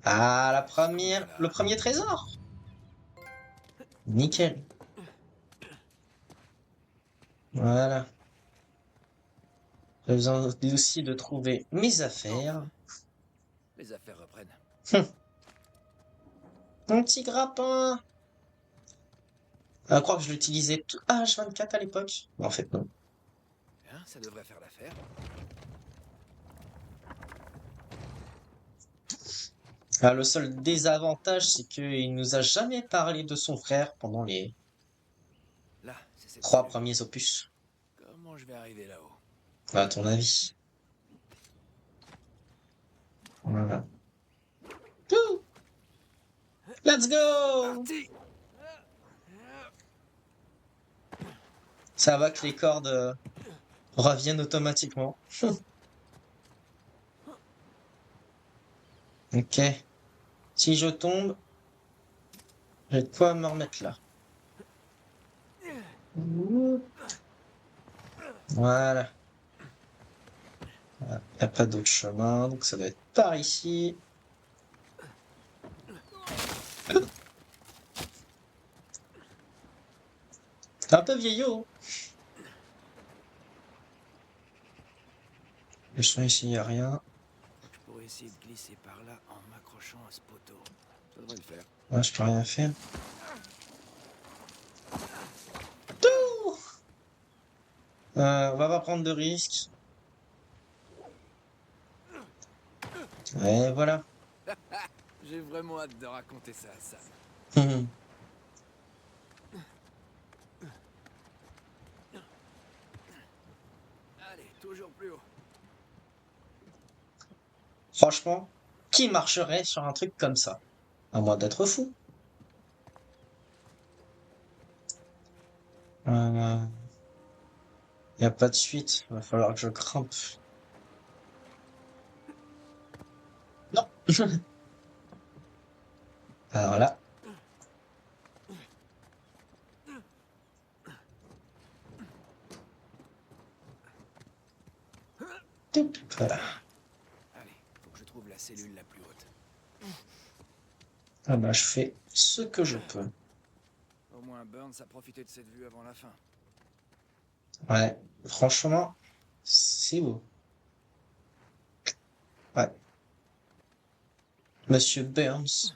Ah, le premier trésor. Nickel. Voilà. J'ai besoin aussi de trouver mes affaires. Les affaires reprennent. Mon petit grappin. Je crois que je l'utilisais tout H24 à l'époque. Mais en fait, non. Hein, ça devrait faire l'affaire. Ah, le seul désavantage, c'est qu'il nous a jamais parlé de son frère pendant les Là, c'est cette 3 cellule. premiers opus. Comment je vais arriver là-haut? À ton avis. Voilà. Let's go! Parti. Ça va que les cordes reviennent automatiquement. Ok. Si je tombe, j'ai de quoi me remettre là. Voilà. Il n'y a pas d'autre chemin, donc ça doit être par ici. C'est un peu vieillot. Le son ici, il n'y a rien. Je pourrais essayer de glisser par là en m'accrochant à ce poteau. Ça devrait le faire. Ouais, je peux rien faire. Tout. On va pas prendre de risques. Et voilà. J'ai vraiment hâte de raconter ça à Sam. Allez, toujours plus haut. Franchement, qui marcherait sur un truc comme ça? À moins d'être fou. Il n'y a pas de suite. Il va falloir que je grimpe. Non. Alors là. Voilà. Allez, faut que je trouve la cellule la plus haute. Ah bah, je fais ce que je peux. Au moins Burns a profité de cette vue avant la fin. Ouais, franchement, c'est beau. Ouais. Monsieur Burns.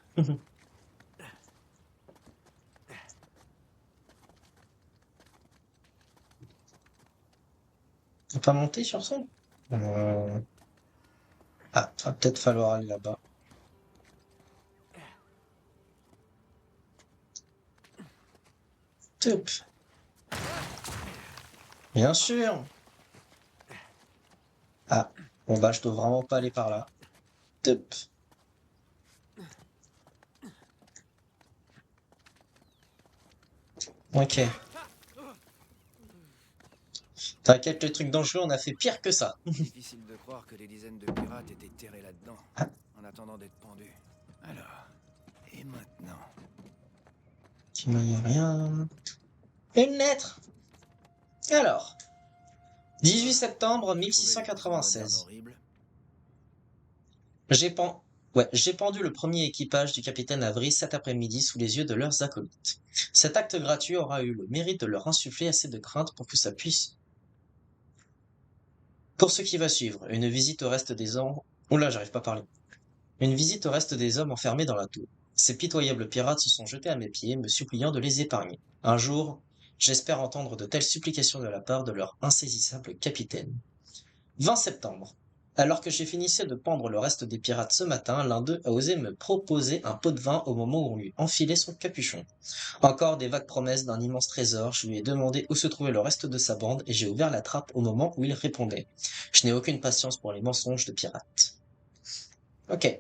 On peut pas monter sur ça? Ah, va peut-être falloir aller là-bas. Top. Bien sûr. Ah, bon bah je dois vraiment pas aller par là. Top. Ok. T'inquiète, le truc dangereux, on a fait pire que ça. Difficile de croire que des dizaines de pirates étaient terrés là-dedans, Ah. en attendant d'être pendus. Alors, et maintenant? Tu m'as rien. Une lettre. Alors, 18 septembre Trouver les prisons modernes 1696. horribles. J'ai pen- j'ai pendu le premier équipage du capitaine Avery cet après-midi sous les yeux de leurs acolytes. Cet acte gratuit aura eu le mérite de leur insuffler assez de crainte pour que ça puisse. Pour ce qui va suivre, une visite au reste des hommes. Oula, j'arrive pas à parler. Une visite au reste des hommes enfermés dans la tour. Ces pitoyables pirates se sont jetés à mes pieds, me suppliant de les épargner. Un jour, j'espère entendre de telles supplications de la part de leur insaisissable capitaine. 20 septembre. Alors que j'ai finissé de pendre le reste des pirates ce matin, l'un d'eux a osé me proposer un pot de vin au moment où on lui enfilait son capuchon. Encore des vagues promesses d'un immense trésor, je lui ai demandé où se trouvait le reste de sa bande et j'ai ouvert la trappe au moment où il répondait. Je n'ai aucune patience pour les mensonges de pirates. Ok.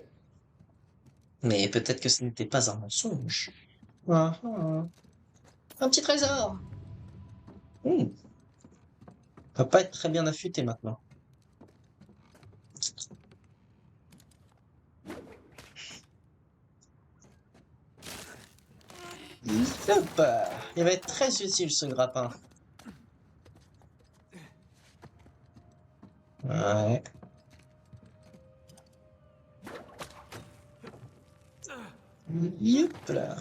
Mais peut-être que ce n'était pas un mensonge. Ah, ah. Un petit trésor. Hmm. Va pas être très bien affûté maintenant. Hop. Il va être très utile ce grappin. Ouais. Yep là.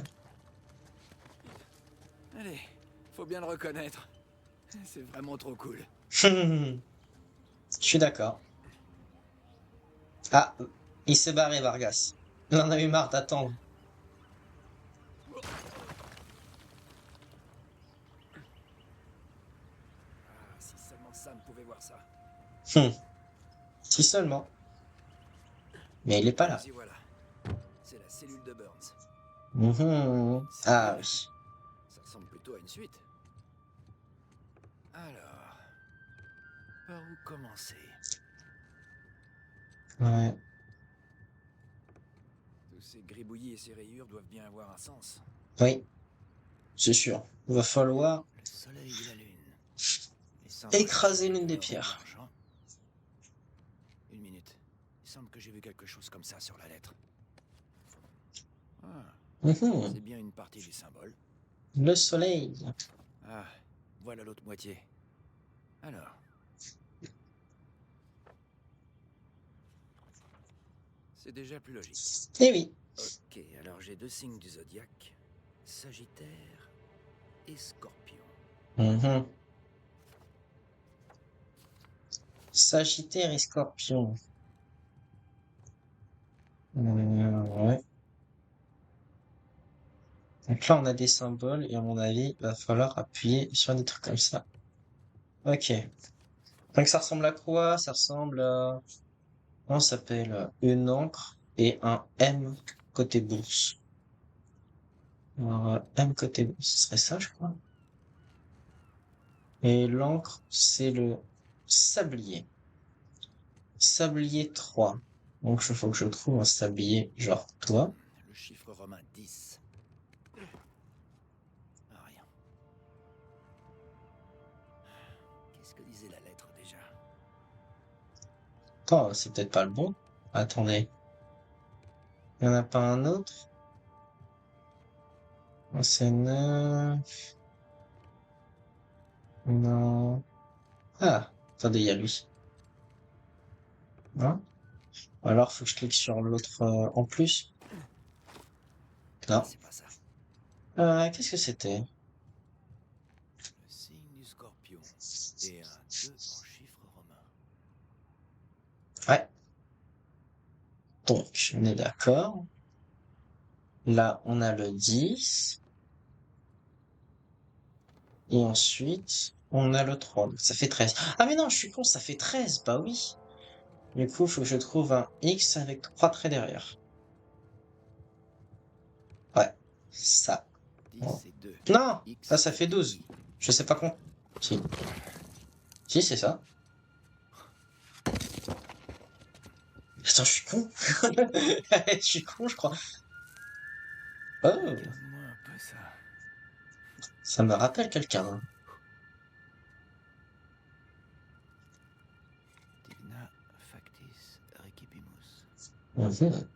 Allez, faut bien le reconnaître. C'est vraiment trop cool. Je suis d'accord. Ah, il s'est barré Vargas. Il en a eu marre d'attendre. Ah, si seulement Sam pouvait voir ça. Si seulement. Mais il est pas là. Nous y voilà. C'est la cellule de Burns. Ah Cellule. oui. Ça ressemble plutôt à une suite. Alors, par où commencer? Ouais. Tout ces gribouillis et ces rayures doivent bien avoir un sens. Oui, c'est sûr. Il va falloir Le soleil et la lune. Les symboles écraser de l'une des l'or et de pierres. l'argent. Une minute. Il semble que j'ai vu quelque chose comme ça sur la lettre. Ah, Mhm. c'est bien une partie du symbole. Le soleil. Ah, voilà l'autre moitié. Alors. C'est déjà plus logique. Eh oui. Ok, alors j'ai 2 signes du zodiaque. Sagittaire et Scorpion. Mhm. Sagittaire et Scorpion. Ouais. Donc là, on a des symboles et à mon avis, il va falloir appuyer sur des trucs comme ça. Ok. Donc ça ressemble à quoi? Ça ressemble à... Comment ça s'appelle? Une encre et un M côté bourse. Alors, M côté bourse, ce serait ça, je crois. Et l'encre, c'est le sablier. Sablier 3. Donc il faut que je trouve un sablier genre toi. Le chiffre romain 10. Ah, rien. Qu'est-ce que disait la lettre déjà? Oh, c'est peut-être pas le bon. Attendez. Il n'y en a pas un autre? Oh, c'est 9. Non. Ah, attendez, il y a lui. Hein? Alors, faut que je clique sur l'autre en plus. Non. C'est pas ça. Qu'est-ce que c'était? Le signe du Scorpion et un 2 en chiffre romain. Ouais. Donc, on est d'accord. Là, on a le 10. Et ensuite, on a le 3. Donc, ça fait 13. Ah, mais non, je suis con, ça fait 13. Bah oui. Du coup, il faut que je trouve un X avec 3 traits derrière. Ouais. Ça. 10 et 2. Non! X Là, ça fait et 12. I. Je sais pas con. Si. Si, c'est ça. Attends, je suis con. Je suis con, je crois. Oh, Regarde-moi un peu ça. ça me rappelle quelqu'un. Hein. Divina factis recipimus. Mhm.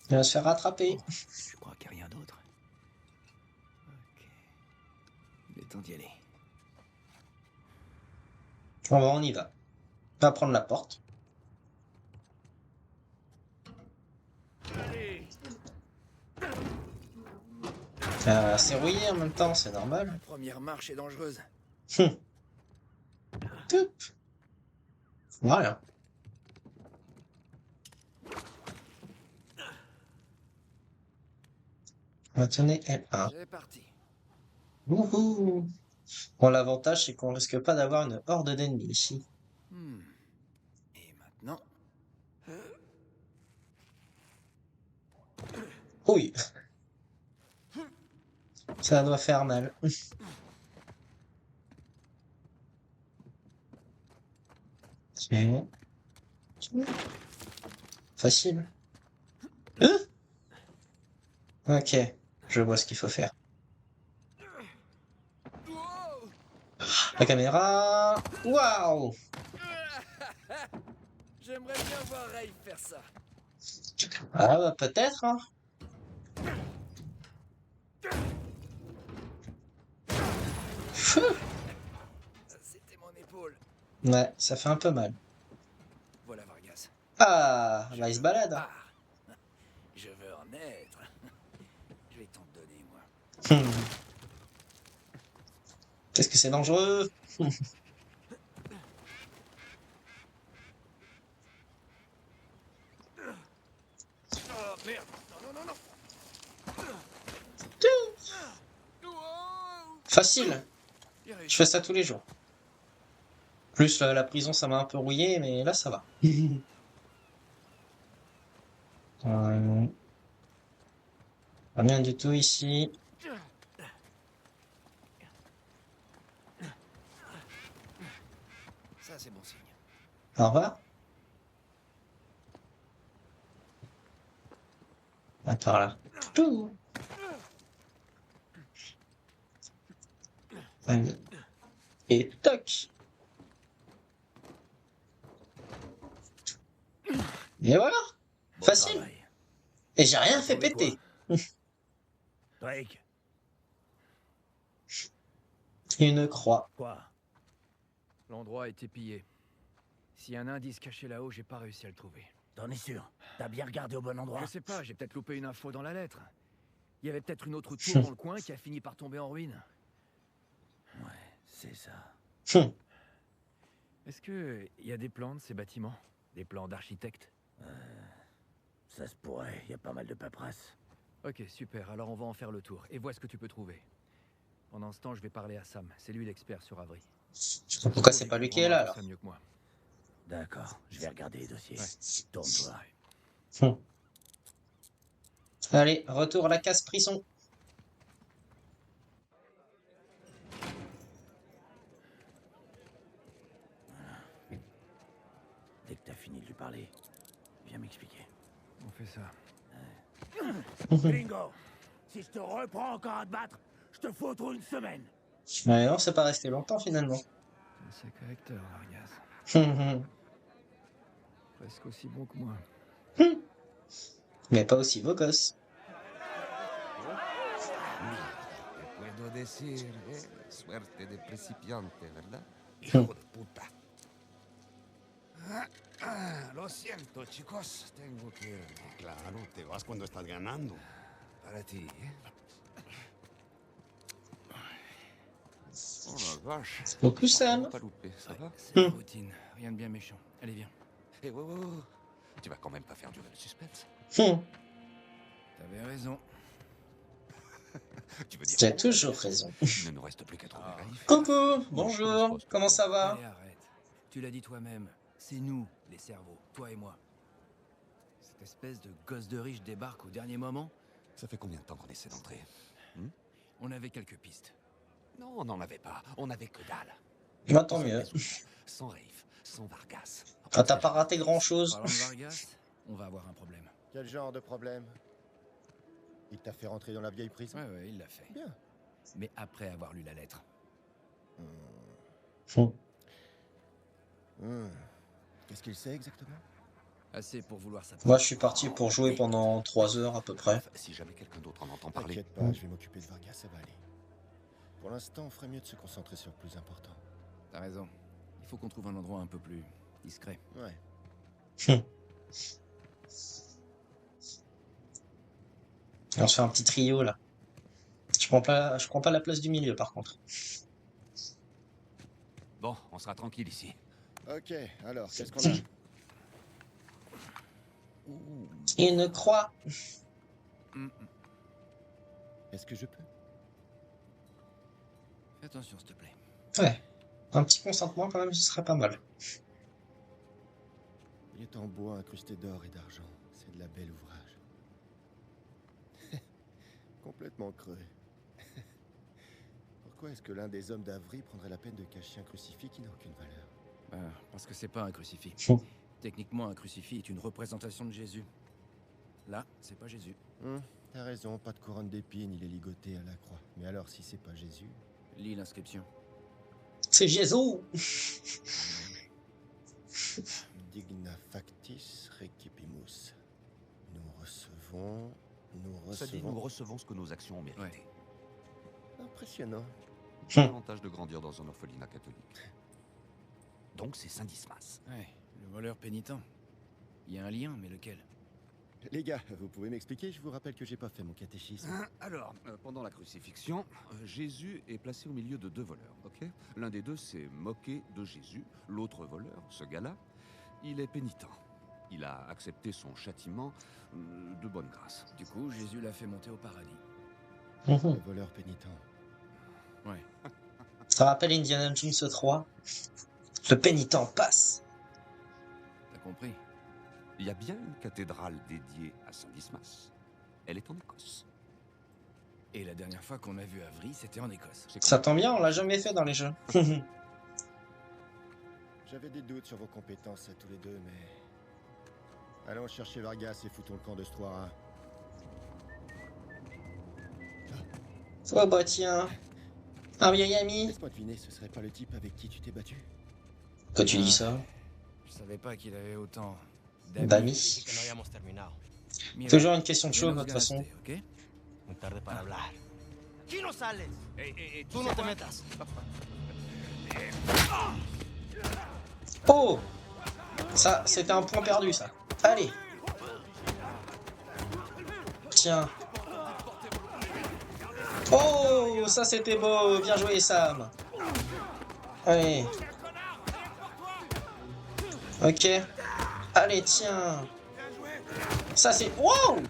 Il va se faire rattraper. Oh, je crois qu'il n'y a rien d'autre. Ok. Il est temps d'y aller. On y va. On va prendre la porte. C'est rouillé en même temps, c'est normal. La première marche est dangereuse. Toup. Voilà. Maintenez L1. C'est parti. Wouhou. Bon, l'avantage, c'est qu'on risque pas d'avoir une horde d'ennemis ici. Et maintenant, Oui. Ça doit faire mal. Tiens. Facile. Ok, je vois ce qu'il faut faire. La caméra. Waouh! j'aimerais bien voir Ray faire ça. Ah bah peut-être, hein. C'était mon épaule. Ouais, ça fait un peu mal. Voilà Vargas. Ah, bah il se balade. Hein. Ah, je veux en être. Je vais t'en donner, moi. Qu'est-ce que c'est dangereux? Oh merde. Non, non, non, non. Facile. J'ai Je réussi. fais ça tous les jours. Plus la prison, ça m'a un peu rouillé, mais là, ça va. Rien du tout ici. Ça, c'est bon signe. Au revoir. Ah, par là. Tout. Allez. Et toc. Et voilà. Bon Facile. travail. Et j'ai rien T'as fait trouvé péter. Drake, Une croix. quoi? L'endroit a été pillé. S'il y a un indice caché là-haut, j'ai pas réussi à le trouver. T'en es sûr? T'as bien regardé au bon endroit? Je sais pas, j'ai peut-être loupé une info dans la lettre. Il y avait peut-être une autre tour dans le coin qui a fini par tomber en ruine. Ouais, c'est ça. Est-ce que il y a des plans de ces bâtiments? Des plans d'architecte? Ça se pourrait, y a pas mal de paperasse. Ok, super, alors on va en faire le tour. Et vois ce que tu peux trouver. Pendant ce temps, je vais parler à Sam. C'est lui l'expert sur Avery. Pourquoi c'est pas lui qui est là, alors? Ça mieux que moi. D'accord, je vais regarder les dossiers. Ouais. Tourne-toi. Allez, retour à la case prison. Dès que t'as fini de lui parler, viens m'expliquer. On fait ça. Bingo! Si je te reprends encore à te battre, je te fous trop une semaine. Mais non, c'est pas resté longtemps finalement. Un sacré acteur, Vargas. Presque aussi bon que moi. Mais pas aussi beau gosse. Puedo decir, suerte de principiante, ¿verdad? Hijo de puta. Lo siento, chicos. Tengo que irme. Claro, te vas cuando estás ganando. Para ti, ¿eh? Oh la vache. Beaucoup Sam. Encore pas loupé, ça va? C'est la routine. Rien de bien méchant. Allez, viens. Eh, ouais. Tu vas quand même pas faire durer le suspense. T'avais raison. Tu veux dire J'ai quoi? toujours raison. Il ne nous reste plus qu'à trouver Raif. Coucou, bonjour, comment ça va? Allez, arrête. Tu l'as dit toi-même. C'est nous, les cerveaux. Toi et moi. Cette espèce de gosse de riche débarque au dernier moment. Ça fait combien de temps qu'on essaie d'entrer? On avait quelques pistes. Non, on n'en avait pas. On avait que dalle. Bah tant mieux. Sans Raif, sans Vargas. Ah, t'as pas raté grand chose. Parlant de Vargas, on va avoir un problème. Quel genre de problème? Il t'a fait rentrer dans la vieille prison? Ouais, il l'a fait. Bien. Mais après avoir lu la lettre. Qu'est-ce qu'il sait exactement? Assez pour vouloir sa Moi, je suis parti pour jouer pendant 3 heures à peu près. Si jamais quelqu'un d'autre en entend parler. T'inquiète pas, je vais m'occuper de Vargas, ça va aller. Pour l'instant, on ferait mieux de se concentrer sur le plus important. T'as raison. Il faut qu'on trouve un endroit un peu plus discret. Ouais. On se fait un petit trio là. Je prends pas la place du milieu par contre. Bon, on sera tranquille ici. Ok, alors, qu'est-ce qu'on a? Une croix. Est-ce que je peux? Fais attention, s'il te plaît. Ouais. Un petit consentement quand même, ce serait pas mal. Il est en bois incrusté d'or et d'argent. C'est de la belle ouvrage. Complètement creux. Pourquoi est-ce que l'un des hommes d'Avry prendrait la peine de cacher un crucifix qui n'a aucune valeur? Parce que c'est pas un crucifix. Techniquement, un crucifix est une représentation de Jésus. Là, c'est pas Jésus. T'as raison, pas de couronne d'épines, il est ligoté à la croix. Mais alors, si c'est pas Jésus... Lis l'inscription. C'est Jésus. Digna factis recipimus. Nous recevons... Ça dit, nous recevons ce que nos actions ont mérité. Ouais. Impressionnant. L'avantage de grandir dans un orphelinat catholique. Donc c'est Saint Dismas. Ouais, le voleur pénitent. Il y a un lien, mais lequel? Les gars, vous pouvez m'expliquer? Je vous rappelle que j'ai pas fait mon catéchisme. Alors, pendant la crucifixion, Jésus est placé au milieu de deux voleurs, ok? L'un des deux s'est moqué de Jésus. L'autre voleur, ce gars-là, il est pénitent. Il a accepté son châtiment de bonne grâce. Du coup, Jésus l'a fait monter au paradis. Le voleur pénitent. Ouais. Ça rappelle Indiana Jones 3. Le pénitent passe. T'as compris? Il y a bien une cathédrale dédiée à Saint Dismas. Elle est en Écosse. Et la dernière fois qu'on a vu Avery, c'était en Écosse. Ça tombe bien, on l'a jamais fait dans les jeux. J'avais des doutes sur vos compétences à tous les deux, mais... Allons chercher Vargas et foutons le camp de Stoira. Oh bah tiens. Un vieil ami. Laisse-moi deviner, ce serait pas le type avec qui tu t'es battu? Quand tu dis ça. Je savais pas qu'il avait autant D'amis. Que no hayamos terminado. Mira, Toujours une question de ya chaud, de nos toute façon. ganaste, ¿ok? Muy tarde para hablar. Aquí no sales. Tú no te metas. Oh! Ça, c'était un point perdu, ça. Allez. Tiens. Oh! Ça, c'était beau. Bien joué, Sam. Allez. Ok. Allez, tiens. Ça, c'est... Wow!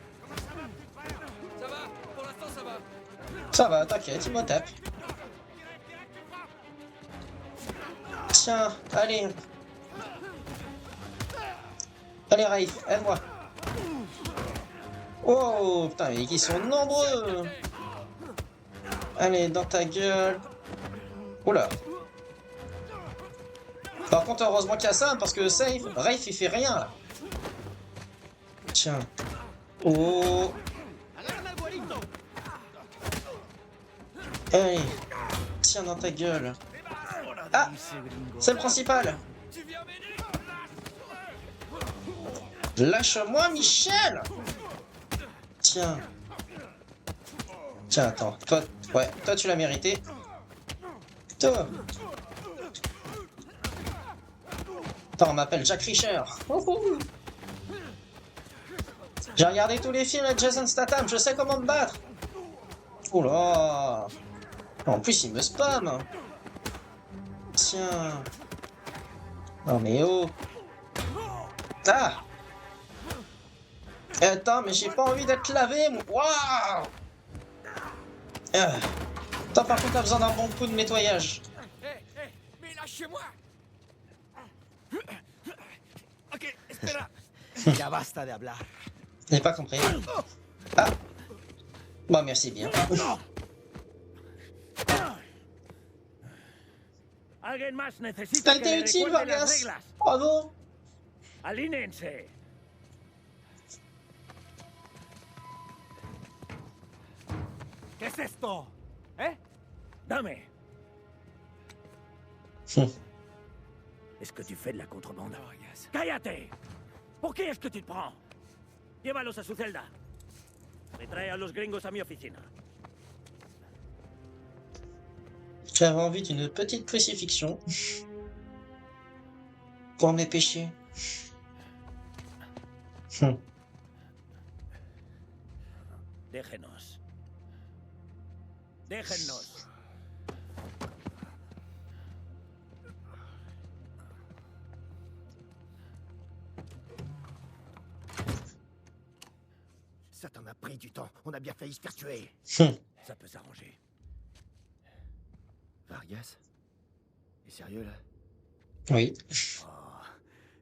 Ça va, t'inquiète, il me tape. Tiens, allez. Allez, Raif, aide-moi. Oh, putain, mais ils sont nombreux. Allez, dans ta gueule. Oula. Par contre, heureusement qu'il y a ça, parce que Raif, il fait rien, là. Tiens. Oh. Allez. Tiens, dans ta gueule. Ah, c'est le principal. Lâche-moi, Michel. Tiens. Tiens, attends. Toi, ouais, toi, tu l'as mérité. Toi. Attends, on m'appelle Jack Reacher. Ouhou. J'ai regardé tous les films avec Jason Statham, je sais comment me battre. Oula. En plus, il me spam. Tiens. Non mais oh. Ah. Attends, mais j'ai pas envie d'être lavé, moi. Waouh. Toi, par contre, t'as besoin d'un bon coup de nettoyage. Mais lâchez-moi. Ok, espera. Ya basta de hablar. J'ai pas compris. Ah. Bon, merci bien. Alguien más necesita T'as que été le utile, recuerde las Vargas. reglas. Bravo. Alínense. ¿Qué es esto? ¿Eh? Dame. Est-ce que tu fais de la contrebande? ¡Cállate! ¿Por qué es que tu te prends? Llévalos a su celda. Me trae a los gringos a mi oficina. J'avais envie d'une petite crucifixion. Pour mes péchés. Déjenos. Déjennos. Ça t'en a pris du temps. On a bien failli se faire tuer. Ça peut s'arranger. Vargas? T'es sérieux, là? Oui. Oh,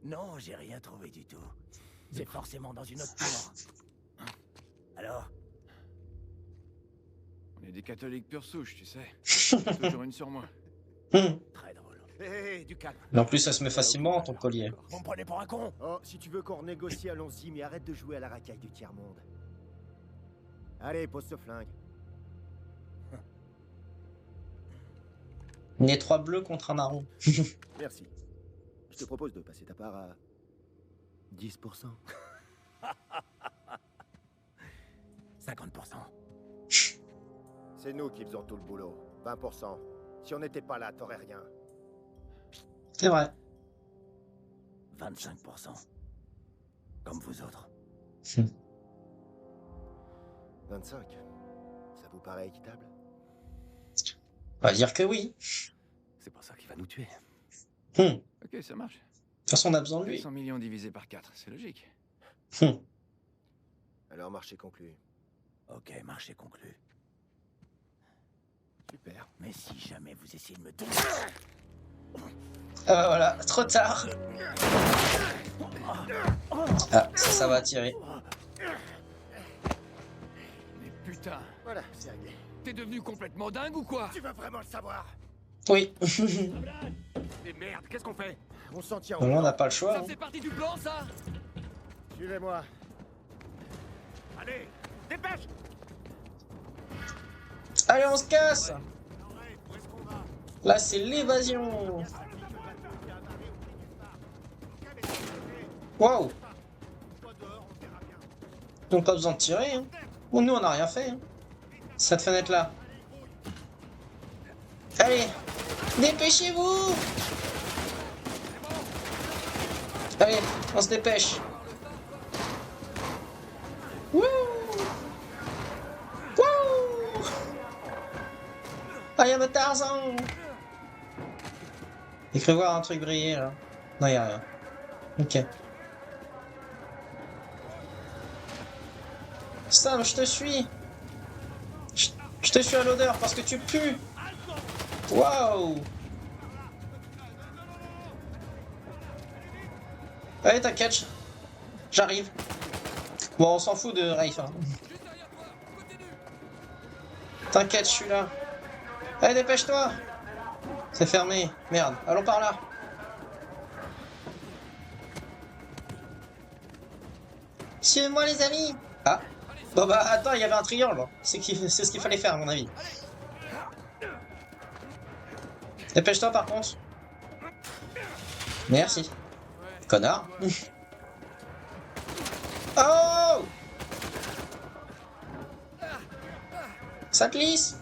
non, j'ai rien trouvé du tout. C'est forcément dans une autre tour. Alors? On est des catholiques pure souche, tu sais. Toujours une sur moi. Très drôle. Hé, du calme. Mais en plus, ça se met facilement ton collier. Vous me prenez pour un con? Oh, si tu veux qu'on renégocie, allons-y, mais arrête de jouer à la racaille du tiers-monde. Allez, pose ce flingue. Les trois bleus contre un marron. Merci. Je te propose de passer ta part à 10%. 50%. C'est nous qui faisons tout le boulot. 20%. Si on n'était pas là, t'aurais rien. C'est vrai. 25%. Comme vous autres. 25. Ça vous paraît équitable? On va dire que oui. C'est pas ça qui va nous tuer. De Ok, ça marche. toute façon, on a besoin de lui. 100 millions divisé par 4, c'est logique. Alors, marché conclu. Ok, marché conclu. Super. Mais si jamais vous essayez de me Ah bah voilà, trop tard. Ah, ça va tirer. Mais putain, Voilà, c'est réglé. t'es devenu complètement dingue ou quoi? Tu veux vraiment le savoir? Oui. Mais merde, qu'est-ce qu'on fait? On s'en tient au On plan. n'a pas le choix. Ça Hein. fait partie du plan, ça? Suivez-moi. Allez, dépêche. Allez, on se casse. Là, c'est l'évasion. Waouh. Donc pas besoin de tirer. Hein. Bon, nous, on n'a rien fait. Hein. Cette fenêtre-là. Allez, dépêchez-vous. Allez, on se dépêche. Wouh. Wouh. I am a Tarzan. J'ai cru voir un truc briller là. Non, y'a rien. Ok. Sam, je te suis. Je te suis à l'odeur parce que tu pues. Waouh. Allez, t'inquiète. J'arrive. Bon, on s'en fout de Rafe. Hein. T'inquiète, je suis là. Allez, dépêche-toi. C'est fermé. Merde. Allons par là. Suivez-moi, les amis. Ah. Bon bah attends, il y avait un triangle. C'est ce qu'il fallait faire à mon avis. Dépêche-toi par contre. Merci. Connard. Oh. Ça glisse.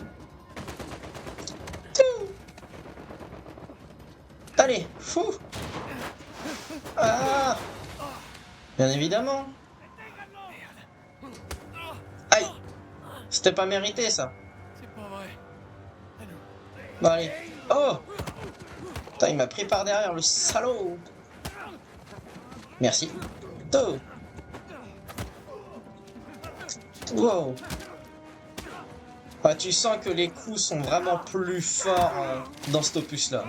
Allez, fou. Ah. Bien évidemment. Aïe. C'était pas mérité ça. C'est pas vrai. Bon allez. Oh. Putain, il m'a pris par derrière le salaud. Merci. Oh. Wow. Ah, tu sens que les coups sont vraiment plus forts dans cet opus là.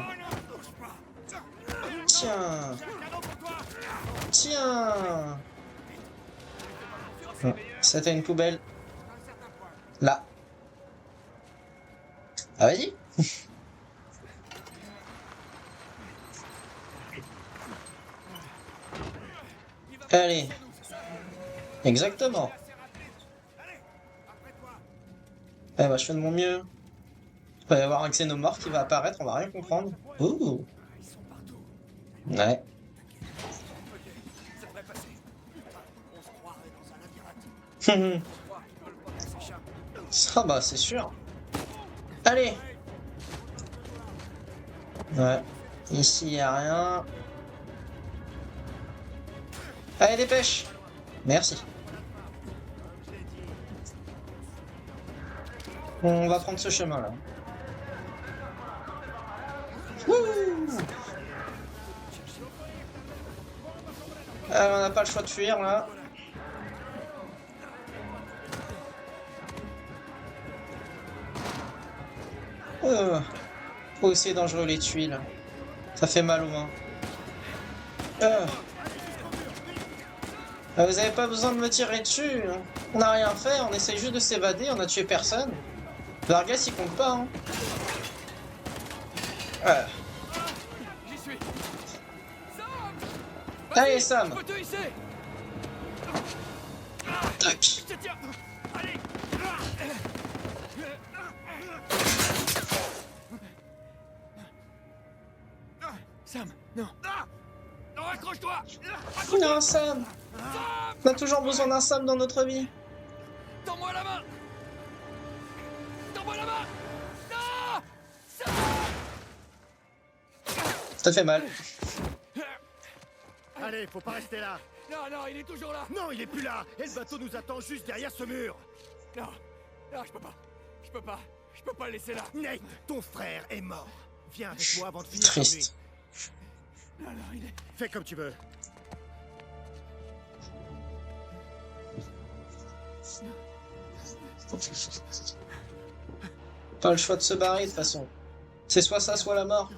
Tiens. Tiens. Oh, c'était une poubelle. Là. Ah vas-y. Allez. Exactement. Eh bah je fais de mon mieux. Il va y avoir un xénomorphe qui va apparaître, on va rien comprendre. Ouh. Ouais. Ça bah c'est sûr. Allez. Ouais. Ici y a rien. Allez dépêche. Merci. On va prendre ce chemin là. Wouh. Alors, on n'a pas le choix de fuir là. Oh, c'est dangereux les tuiles. Ça fait mal aux mains. Vous avez pas besoin de me tirer dessus. Hein. On n'a rien fait, on essaye juste de s'évader, on a tué personne. Vargas il compte pas. Hein. J'y suis. Allez Sam. Je peux te hisser. Tac. Je te tiens. Allez. Sam, non. Non, accroche-toi. Non Sam. On a toujours besoin d'un Sam dans notre vie. Tends-moi la main. Tends-moi la main. Non. Sam. Ça fait mal. Allez, faut pas rester là. Non, non, il est toujours là. Non, il est plus là. Et le bateau nous attend juste derrière ce mur. Non, non, je peux pas. Je peux pas. Je peux pas le laisser là. Nate, ton frère est mort. Viens avec moi avant de finir comme lui. Triste. Non, non, il est... Fais comme tu veux. Pas le choix de se barrer de toute façon. C'est soit ça, soit la mort.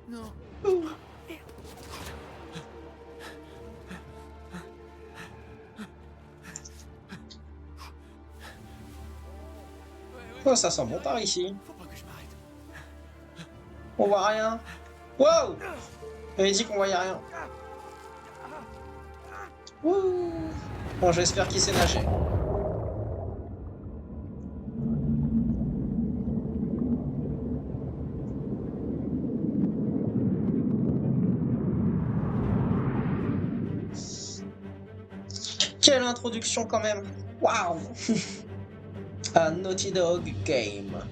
Non. Oh, ça sent bon par ici. Faut pas que je m'arrête. On voit rien. Wow. Il dit qu'on voyait rien. Ouh. Bon, j'espère qu'il sait nager. Quelle introduction quand même. Waouh. Un Naughty Dog game.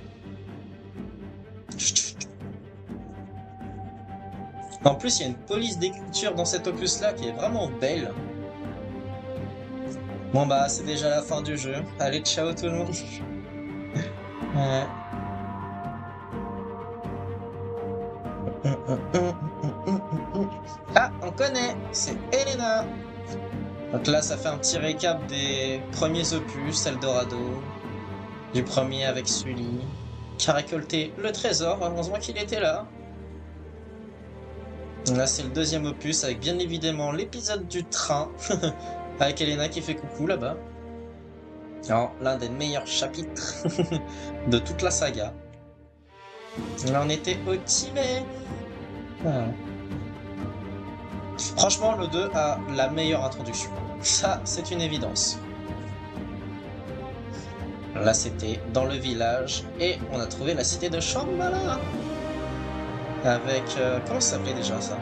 En plus, il y a une police d'écriture dans cet opus-là qui est vraiment belle. Bon bah, c'est déjà la fin du jeu. Allez, ciao tout le monde. Ouais. Ah, on connaît, c'est Elena. Donc là, ça fait un petit récap des premiers opus, Eldorado, du premier avec Sully, qui a récolté le trésor, heureusement qu'il était là. Là, c'est le deuxième opus avec bien évidemment l'épisode du train, avec Elena qui fait coucou là-bas. Alors, l'un des meilleurs chapitres de toute la saga. Là, on était au Tibet. Ah. Franchement, le 2 a la meilleure introduction. Ça, c'est une évidence. Là, c'était dans le village et on a trouvé la cité de Shambhala. Avec... comment ça s'appelait déjà ça?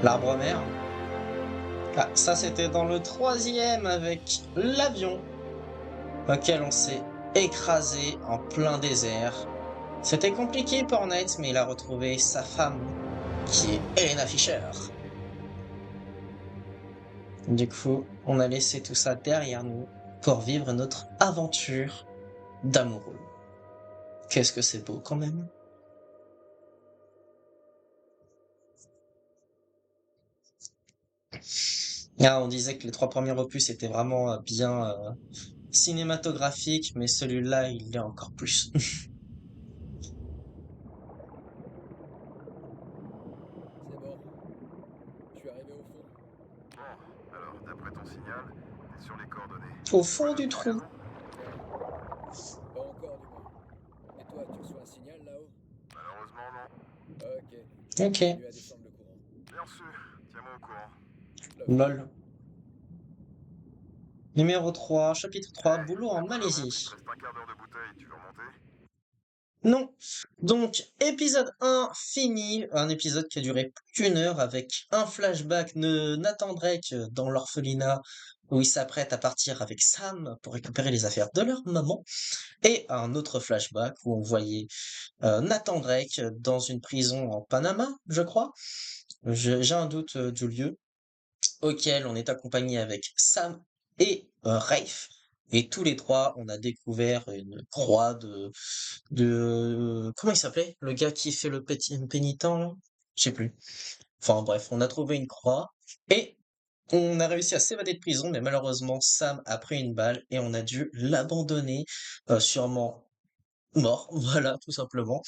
L'arbre mer. Ah, ça, c'était dans le 3e avec l'avion auquel on s'est écrasé en plein désert. C'était compliqué pour Nate, mais il a retrouvé sa femme, qui est Elena Fisher. Du coup, on a laissé tout ça derrière nous pour vivre notre aventure d'amoureux. Qu'est-ce que c'est beau quand même. Ah, on disait que les 3 premiers opus étaient vraiment bien cinématographiques, mais celui-là, il l'est encore plus. C'est bon. Je suis arrivé au fond. Bon, alors, d'après ton signal, t'es sur les coordonnées. Au fond du trou. Pas encore, du moins. Et toi, tu reçois un signal là-haut? Malheureusement, non. Ok. Ok. Continue à descendre le courant. Bien sûr, tiens-moi au courant. Lol. Numéro 3, chapitre 3, boulot en Il Malaisie. te reste un quart d'heure de bouteille, tu veux remonter? Non. Donc, épisode 1 fini. Un épisode qui a duré plus d'1 heure avec un flashback de Nathan Drake dans l'orphelinat où il s'apprête à partir avec Sam pour récupérer les affaires de leur maman. Et un autre flashback où on voyait Nathan Drake dans une prison en Panama, je crois. J'ai un doute du lieu. Auquel on est accompagné avec Sam et Rafe. Et tous les 3, on a découvert une croix de... Comment il s'appelait? Le gars qui fait le pénitent, là? Je sais plus. Enfin bref, on a trouvé une croix et on a réussi à s'évader de prison, mais malheureusement, Sam a pris une balle et on a dû l'abandonner, sûrement mort, voilà, tout simplement.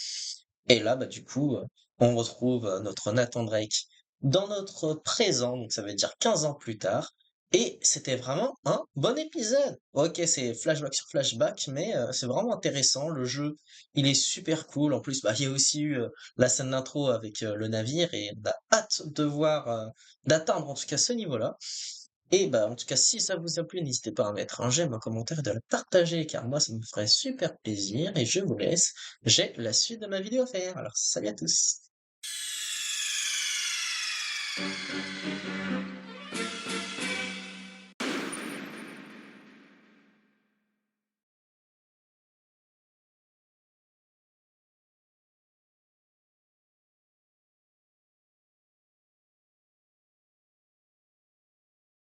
Et là, bah, du coup, on retrouve notre Nathan Drake dans notre présent, donc ça veut dire 15 ans plus tard. Et c'était vraiment un bon épisode. Ok, c'est flashback sur flashback, mais c'est vraiment intéressant. Le jeu, il est super cool. En plus, bah, il y a aussi eu la scène d'intro avec le navire et on a hâte de voir, d'atteindre en tout cas ce niveau-là. Et bah, en tout cas, si ça vous a plu, n'hésitez pas à mettre un j'aime, un commentaire et de la partager, car moi, ça me ferait super plaisir. Et je vous laisse. J'ai la suite de ma vidéo à faire. Alors, salut à tous.